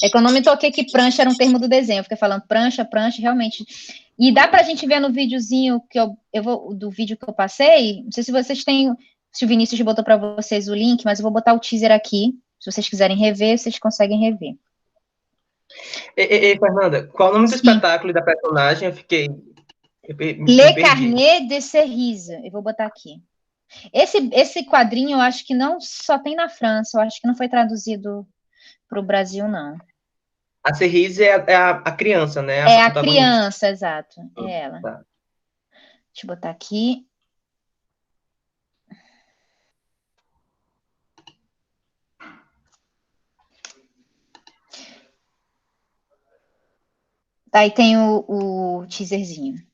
É que eu não me toquei que prancha era um termo do desenho. Eu fiquei falando prancha, realmente. E dá pra gente ver no videozinho do vídeo que eu passei. Não sei se vocês têm. se o Vinícius botou para vocês o link, mas eu vou botar o teaser aqui. Se vocês quiserem rever, vocês conseguem rever. E Fernanda, qual o nome do Sim. espetáculo e da personagem? Eu fiquei... Le Carnet de Cerise. Eu vou botar aqui. Esse quadrinho, eu acho que não só tem na França, eu acho que não foi traduzido para o Brasil, não. A Cerise é a criança, né? É a protagonista. criança, exato. É ela. Tá. Deixa eu botar aqui. Aí tem o teaserzinho.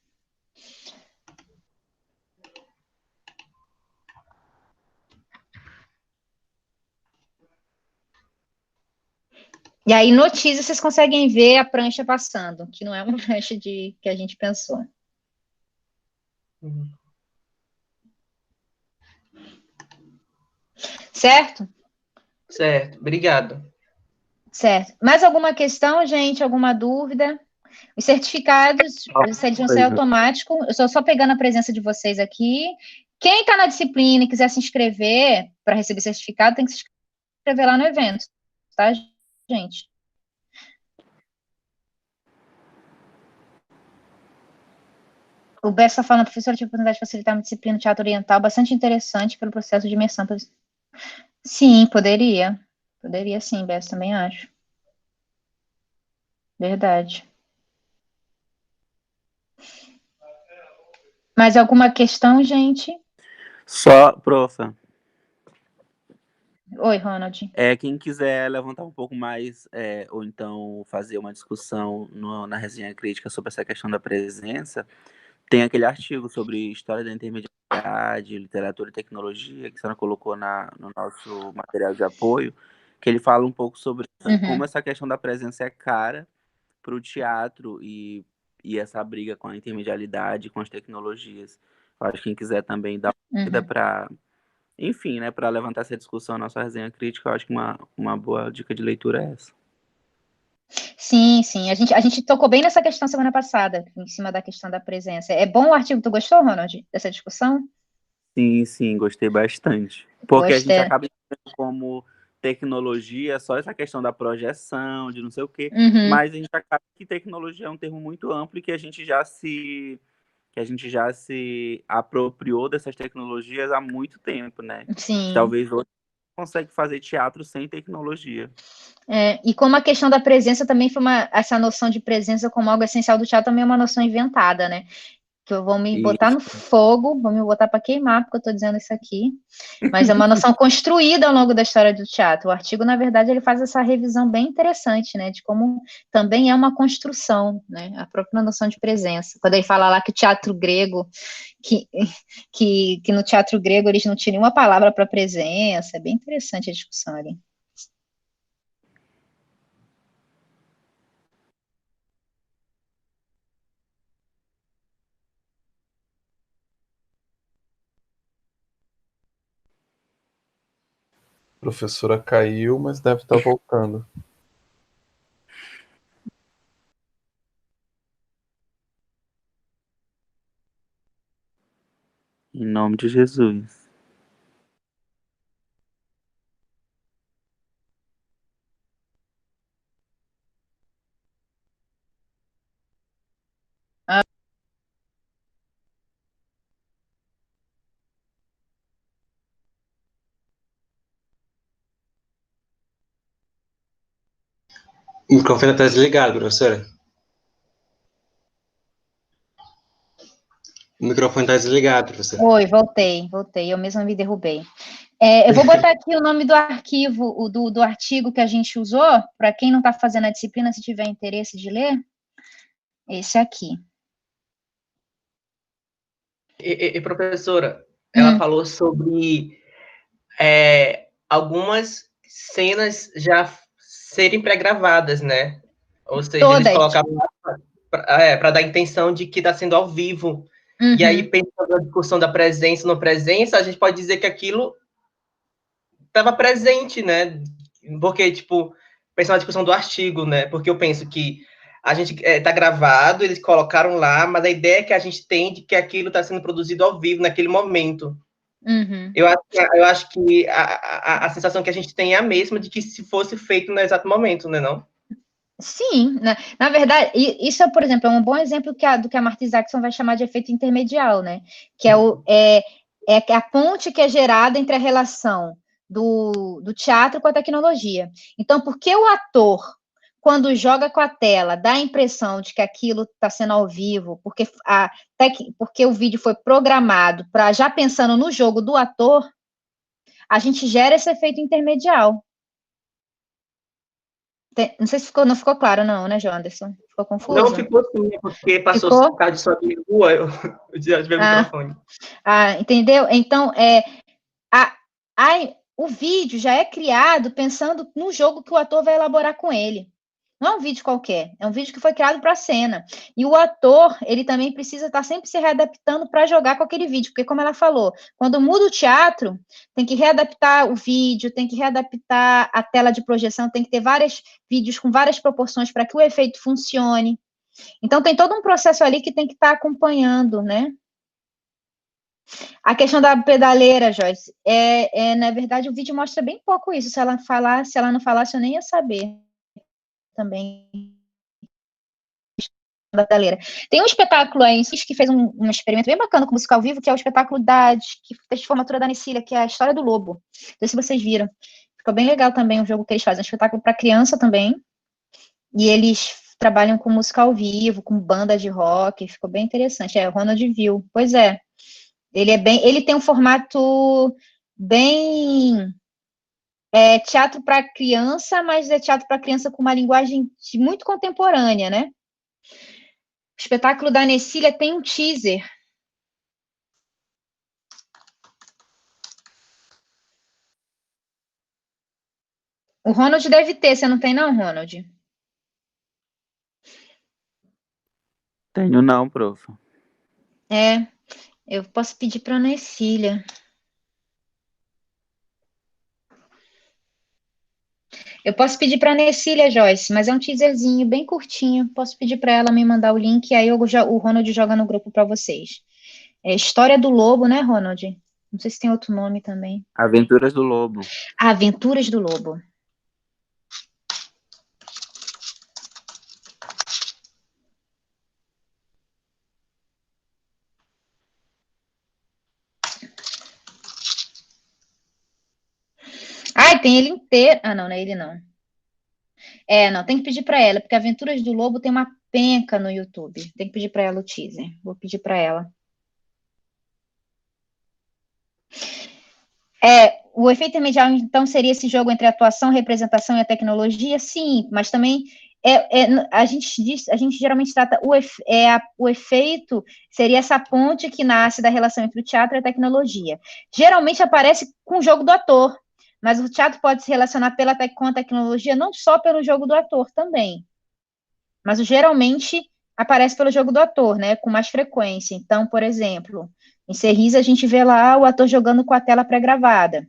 E aí, no teaser, vocês conseguem ver a prancha passando, que não é uma prancha que a gente pensou. Certo? Certo, obrigado. Certo. Mais alguma questão, gente? Alguma dúvida? Os certificados, eles vão ser automáticos. Eu estou só pegando a presença de vocês aqui. Quem está na disciplina e quiser se inscrever para receber certificado, tem que se inscrever lá no evento, tá, gente? O Bess está falando, professora, tive a oportunidade de facilitar uma disciplina de teatro oriental bastante interessante pelo processo de imersão. Sim, poderia. Poderia sim, Bess, também acho. Verdade. Mais alguma questão, gente? Só, profa. Oi, Ronald. Quem quiser levantar um pouco mais, ou então fazer uma discussão na resenha crítica sobre essa questão da presença, tem aquele artigo sobre história da intermedialidade, literatura e tecnologia, que a senhora colocou no nosso material de apoio, que ele fala um pouco sobre como essa questão da presença é cara para o teatro e essa briga com a intermedialidade, com as tecnologias. Eu acho que quem quiser também dar uma olhada para... Enfim, né, para levantar essa discussão na nossa resenha crítica, eu acho que uma boa dica de leitura é essa. Sim, sim. A gente tocou bem nessa questão semana passada, em cima da questão da presença. É bom o artigo? Tu gostou, Ronald, dessa discussão? Sim, gostei bastante. Porque Gostei. A gente acaba entendendo como tecnologia, só essa questão da projeção, de não sei o quê, mas a gente acaba que tecnologia é um termo muito amplo e que a gente já se apropriou dessas tecnologias há muito tempo, né? Sim. Talvez hoje consegue fazer teatro sem tecnologia. E como a questão da presença também foi essa noção de presença como algo essencial do teatro também é uma noção inventada, né? Que eu vou me botar no fogo, vou me botar para queimar, porque eu estou dizendo isso aqui, mas é uma noção construída ao longo da história do teatro. O artigo, na verdade, ele faz essa revisão bem interessante, né, de como também é uma construção, né, a própria noção de presença. Quando ele fala lá que o teatro grego, que no teatro grego eles não tinham nenhuma palavra para presença, é bem interessante a discussão ali. A professora caiu, mas deve estar voltando. Em nome de Jesus. O microfone está desligado, professora. O microfone está desligado, professora. Oi, voltei. Eu mesma me derrubei. Eu vou botar aqui o nome do arquivo, do artigo que a gente usou, para quem não está fazendo a disciplina, se tiver interesse de ler, esse aqui. Professora, ela falou sobre algumas cenas já serem pré-gravadas, né? Ou seja, Todas. eles colocavam para dar a intenção de que está sendo ao vivo. E aí, pensando na discussão da presença ou não presença, a gente pode dizer que aquilo estava presente, né? Porque, tipo, pensando na discussão do artigo, né? Porque eu penso que a gente está gravado, eles colocaram lá, mas a ideia que a gente tem de que aquilo está sendo produzido ao vivo naquele momento. Uhum. Eu acho que a sensação que a gente tem é a mesma de que se fosse feito no exato momento, né, não? Sim, na verdade, isso, por exemplo, é um bom exemplo do que a Marta Isaacson vai chamar de efeito intermedial, né? Que é a ponte que é gerada entre a relação do teatro com a tecnologia. Então, por que o ator, quando joga com a tela, dá a impressão de que aquilo está sendo ao vivo, porque o vídeo foi programado para já pensando no jogo do ator, a gente gera esse efeito intermedial. Não sei se não ficou claro, não, né, Janderson? Ficou confuso? Não, ficou sim, porque passou o cara de sua rua, eu desativei o microfone. Entendeu? Então, o vídeo já é criado pensando no jogo que o ator vai elaborar com ele. Não é um vídeo qualquer, é um vídeo que foi criado para a cena. E o ator, ele também precisa estar sempre se readaptando para jogar com aquele vídeo, porque, como ela falou, quando muda o teatro, tem que readaptar o vídeo, tem que readaptar a tela de projeção, tem que ter vários vídeos com várias proporções para que o efeito funcione. Então, tem todo um processo ali que tem que estar acompanhando, né? A questão da pedaleira, Joyce, na verdade, o vídeo mostra bem pouco isso. Se ela não falasse, eu nem ia saber também da pedaleira. Tem um espetáculo aí que fez um experimento bem bacana com música ao vivo, que é o espetáculo que fez de formatura da Necília, que é a História do Lobo. Não sei se vocês viram. Ficou bem legal também o jogo que eles fazem. É um espetáculo para criança também. E eles trabalham com música ao vivo, com banda de rock. Ficou bem interessante. É o Ronald viu. Pois é. Ele tem um formato bem teatro para criança, mas é teatro para criança com uma linguagem muito contemporânea, né? O espetáculo da Necília tem um teaser. O Ronald deve ter, você não tem não, Ronald? Tenho não, prof. Eu posso pedir para a Necília. Eu posso pedir para a Necília, Joyce, mas é um teaserzinho bem curtinho. Posso pedir para ela me mandar o link e aí o Ronald joga no grupo para vocês. É História do Lobo, né, Ronald? Não sei se tem outro nome também. Aventuras do Lobo. Aventuras do Lobo. Tem ele inteiro. Não é ele não. Não, tem que pedir para ela, porque Aventuras do Lobo tem uma penca no YouTube. Tem que pedir para ela o teaser. Vou pedir para ela. O efeito intermedial, então, seria esse jogo entre a atuação, representação e a tecnologia? Sim, mas também a gente geralmente trata o efeito seria essa ponte que nasce da relação entre o teatro e a tecnologia. Geralmente aparece com o jogo do ator, mas o teatro pode se relacionar com a tecnologia não só pelo jogo do ator também, mas geralmente aparece pelo jogo do ator, né, com mais frequência. Então, por exemplo, em Cerris a gente vê lá o ator jogando com a tela pré-gravada.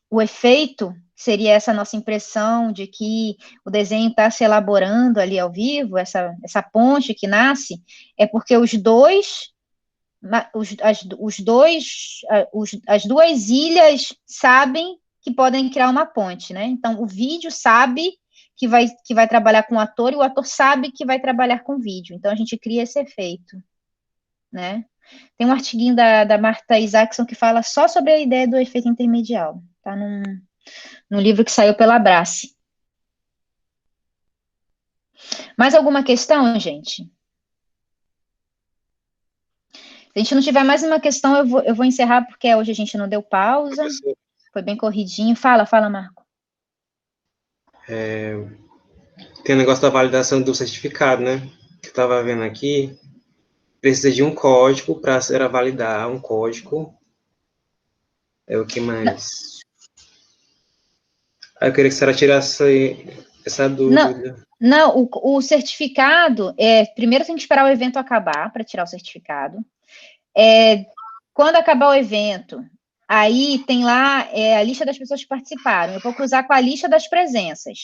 O efeito seria essa nossa impressão de que o desenho está se elaborando ali ao vivo, essa ponte que nasce, é porque as duas ilhas sabem que podem criar uma ponte, né? Então, o vídeo sabe que vai trabalhar com o ator e o ator sabe que vai trabalhar com o vídeo. Então, a gente cria esse efeito, né? Tem um artiguinho da Marta Isaacson que fala só sobre a ideia do efeito intermedial. Está num livro que saiu pela Abrace. Mais alguma questão, gente? Se a gente não tiver mais uma questão, eu vou encerrar, porque hoje a gente não deu pausa. Foi bem corridinho. Fala, Marco. Tem o negócio da validação do certificado, né? Que eu estava vendo aqui. Precisa de um código para ser validar um código. O que mais? Eu queria que a senhora tirasse essa dúvida. Não, o certificado, primeiro tem que esperar o evento acabar para tirar o certificado. Quando acabar o evento, aí tem lá a lista das pessoas que participaram. Eu vou cruzar com a lista das presenças.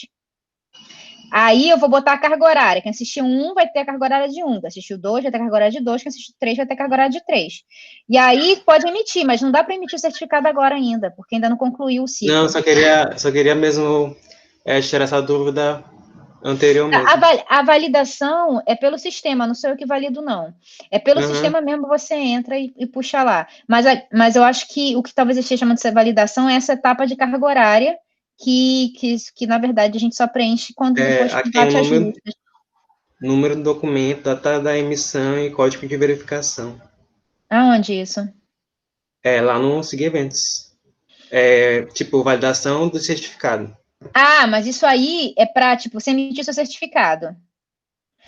Aí eu vou botar a carga horária. Quem assistiu 1 vai ter a carga horária de 1. Quem assistiu 2 vai ter a carga horária de 2. Quem assistiu 3 vai ter a carga horária de 3. E aí pode emitir, mas não dá para emitir o certificado agora ainda, porque ainda não concluiu o ciclo. Não, só queria mesmo tirar essa dúvida anterior mesmo. A validação é pelo sistema, não sou eu que valido, não. É pelo sistema mesmo, você entra e puxa lá. Mas eu acho que o que talvez esteja chamando de validação é essa etapa de carga horária, que na verdade, a gente só preenche quando depois aqui bate as multas. Número do documento, data da emissão e código de verificação. Aonde isso? Lá no Seguir Eventos. Tipo, validação do certificado. Ah, mas isso aí é para, tipo, você emitir seu certificado.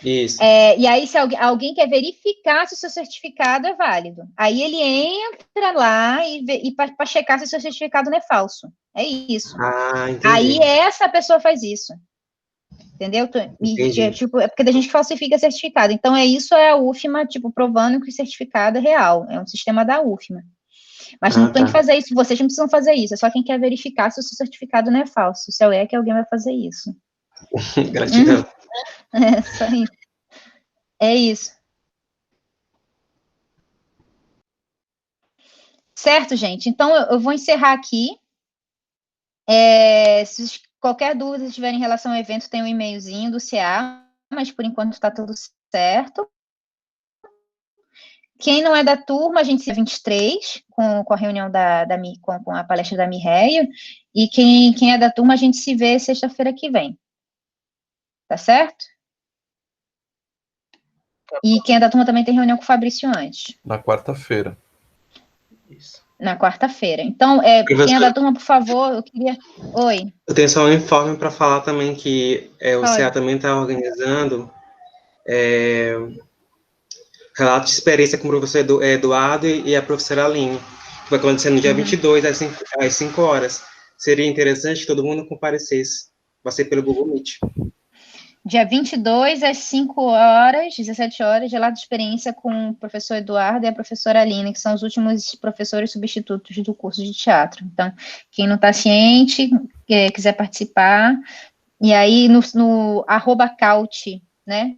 Isso. E aí, se alguém quer verificar se o seu certificado é válido, aí ele entra lá e para checar se o seu certificado não é falso. É isso. Ah, entendi. Aí essa pessoa faz isso. Entendeu? Tipo, é porque a gente falsifica certificado. Então, isso é a UFMA, tipo, provando que o certificado é real. É um sistema da UFMA. Mas não tem que fazer isso. Vocês não precisam fazer isso. É só quem quer verificar se o seu certificado não é falso. Se é que alguém vai fazer isso. Gratidão. Só isso. É isso. Certo, gente? Então, eu vou encerrar aqui. Se qualquer dúvida tiver em relação ao evento, tem um e-mailzinho do CA, mas por enquanto está tudo certo. Quem não é da turma, a gente se vê 23, com a reunião com a palestra da Mireia, e quem é da turma, a gente se vê sexta-feira que vem. Tá certo? E quem é da turma também tem reunião com o Fabrício antes. Na quarta-feira. Isso. Na quarta-feira. Então, quem é da turma, por favor, eu queria... Oi. Eu tenho só um informe para falar também que o CA também está organizando relato de experiência com o professor Eduardo e a professora Aline, que vai acontecer no dia 22, às 5 horas. Seria interessante que todo mundo comparecesse. Vai ser pelo Google Meet. Dia 22, às 5 horas, 17 horas, relato de experiência com o professor Eduardo e a professora Aline, que são os últimos professores substitutos do curso de teatro. Então, quem não está ciente, quiser participar, e aí no @caute, né?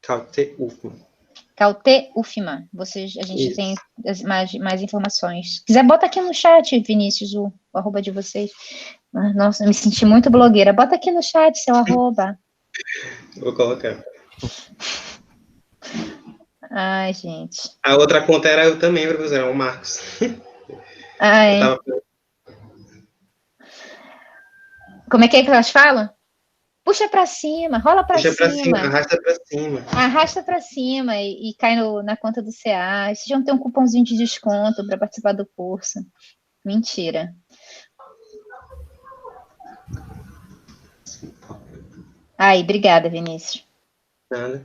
Caute UFMA. Caute UFMA. A gente tem mais informações. Se quiser, bota aqui no chat, Vinícius, o arroba de vocês. Nossa, eu me senti muito blogueira. Bota aqui no chat seu arroba. Vou colocar. Ai, gente. A outra conta era eu também, professor, o Marcos. Como é que elas falam? Puxa para cima, rola para cima. Puxa para cima, arrasta para cima. Arrasta para cima e cai na conta do CA. Vocês vão ter um cupomzinho de desconto para participar do curso. Mentira. Obrigada, Vinícius. Nada.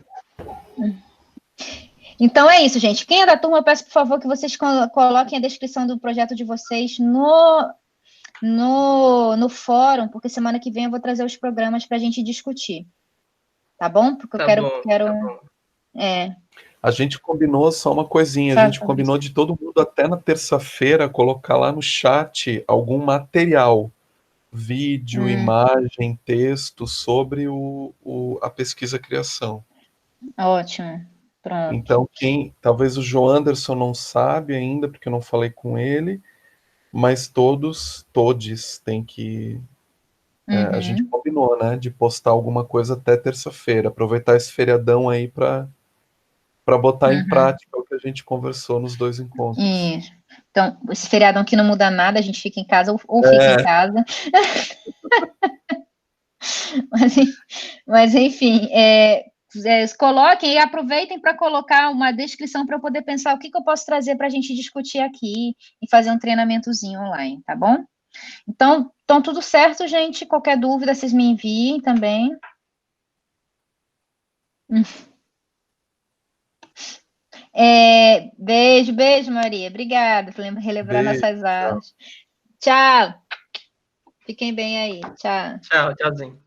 Então é isso, gente. Quem é da turma, eu peço, por favor, que vocês coloquem a descrição do projeto de vocês no fórum, porque semana que vem eu vou trazer os programas para a gente discutir. Tá bom? Porque eu quero... A gente combinou só uma coisinha. A gente combinou de todo mundo até na terça-feira colocar lá no chat algum material. Vídeo, imagem, texto sobre a pesquisa-criação. Ótimo, pronto. Então, talvez o João Anderson não sabe ainda, porque eu não falei com ele, mas todos têm que... a gente combinou, né, de postar alguma coisa até terça-feira, aproveitar esse feriadão aí para botar em prática o que a gente conversou nos 2 encontros. Isso. Então, esse feriadão aqui não muda nada, a gente fica em casa ou fica em casa. mas enfim, coloquem e aproveitem para colocar uma descrição para eu poder pensar o que eu posso trazer para a gente discutir aqui e fazer um treinamentozinho online, tá bom? Então, tudo certo, gente. Qualquer dúvida, vocês me enviem também. Beijo, Maria. Obrigada por relembrar nossas aulas. Tchau. Fiquem bem aí. Tchau. Tchauzinho.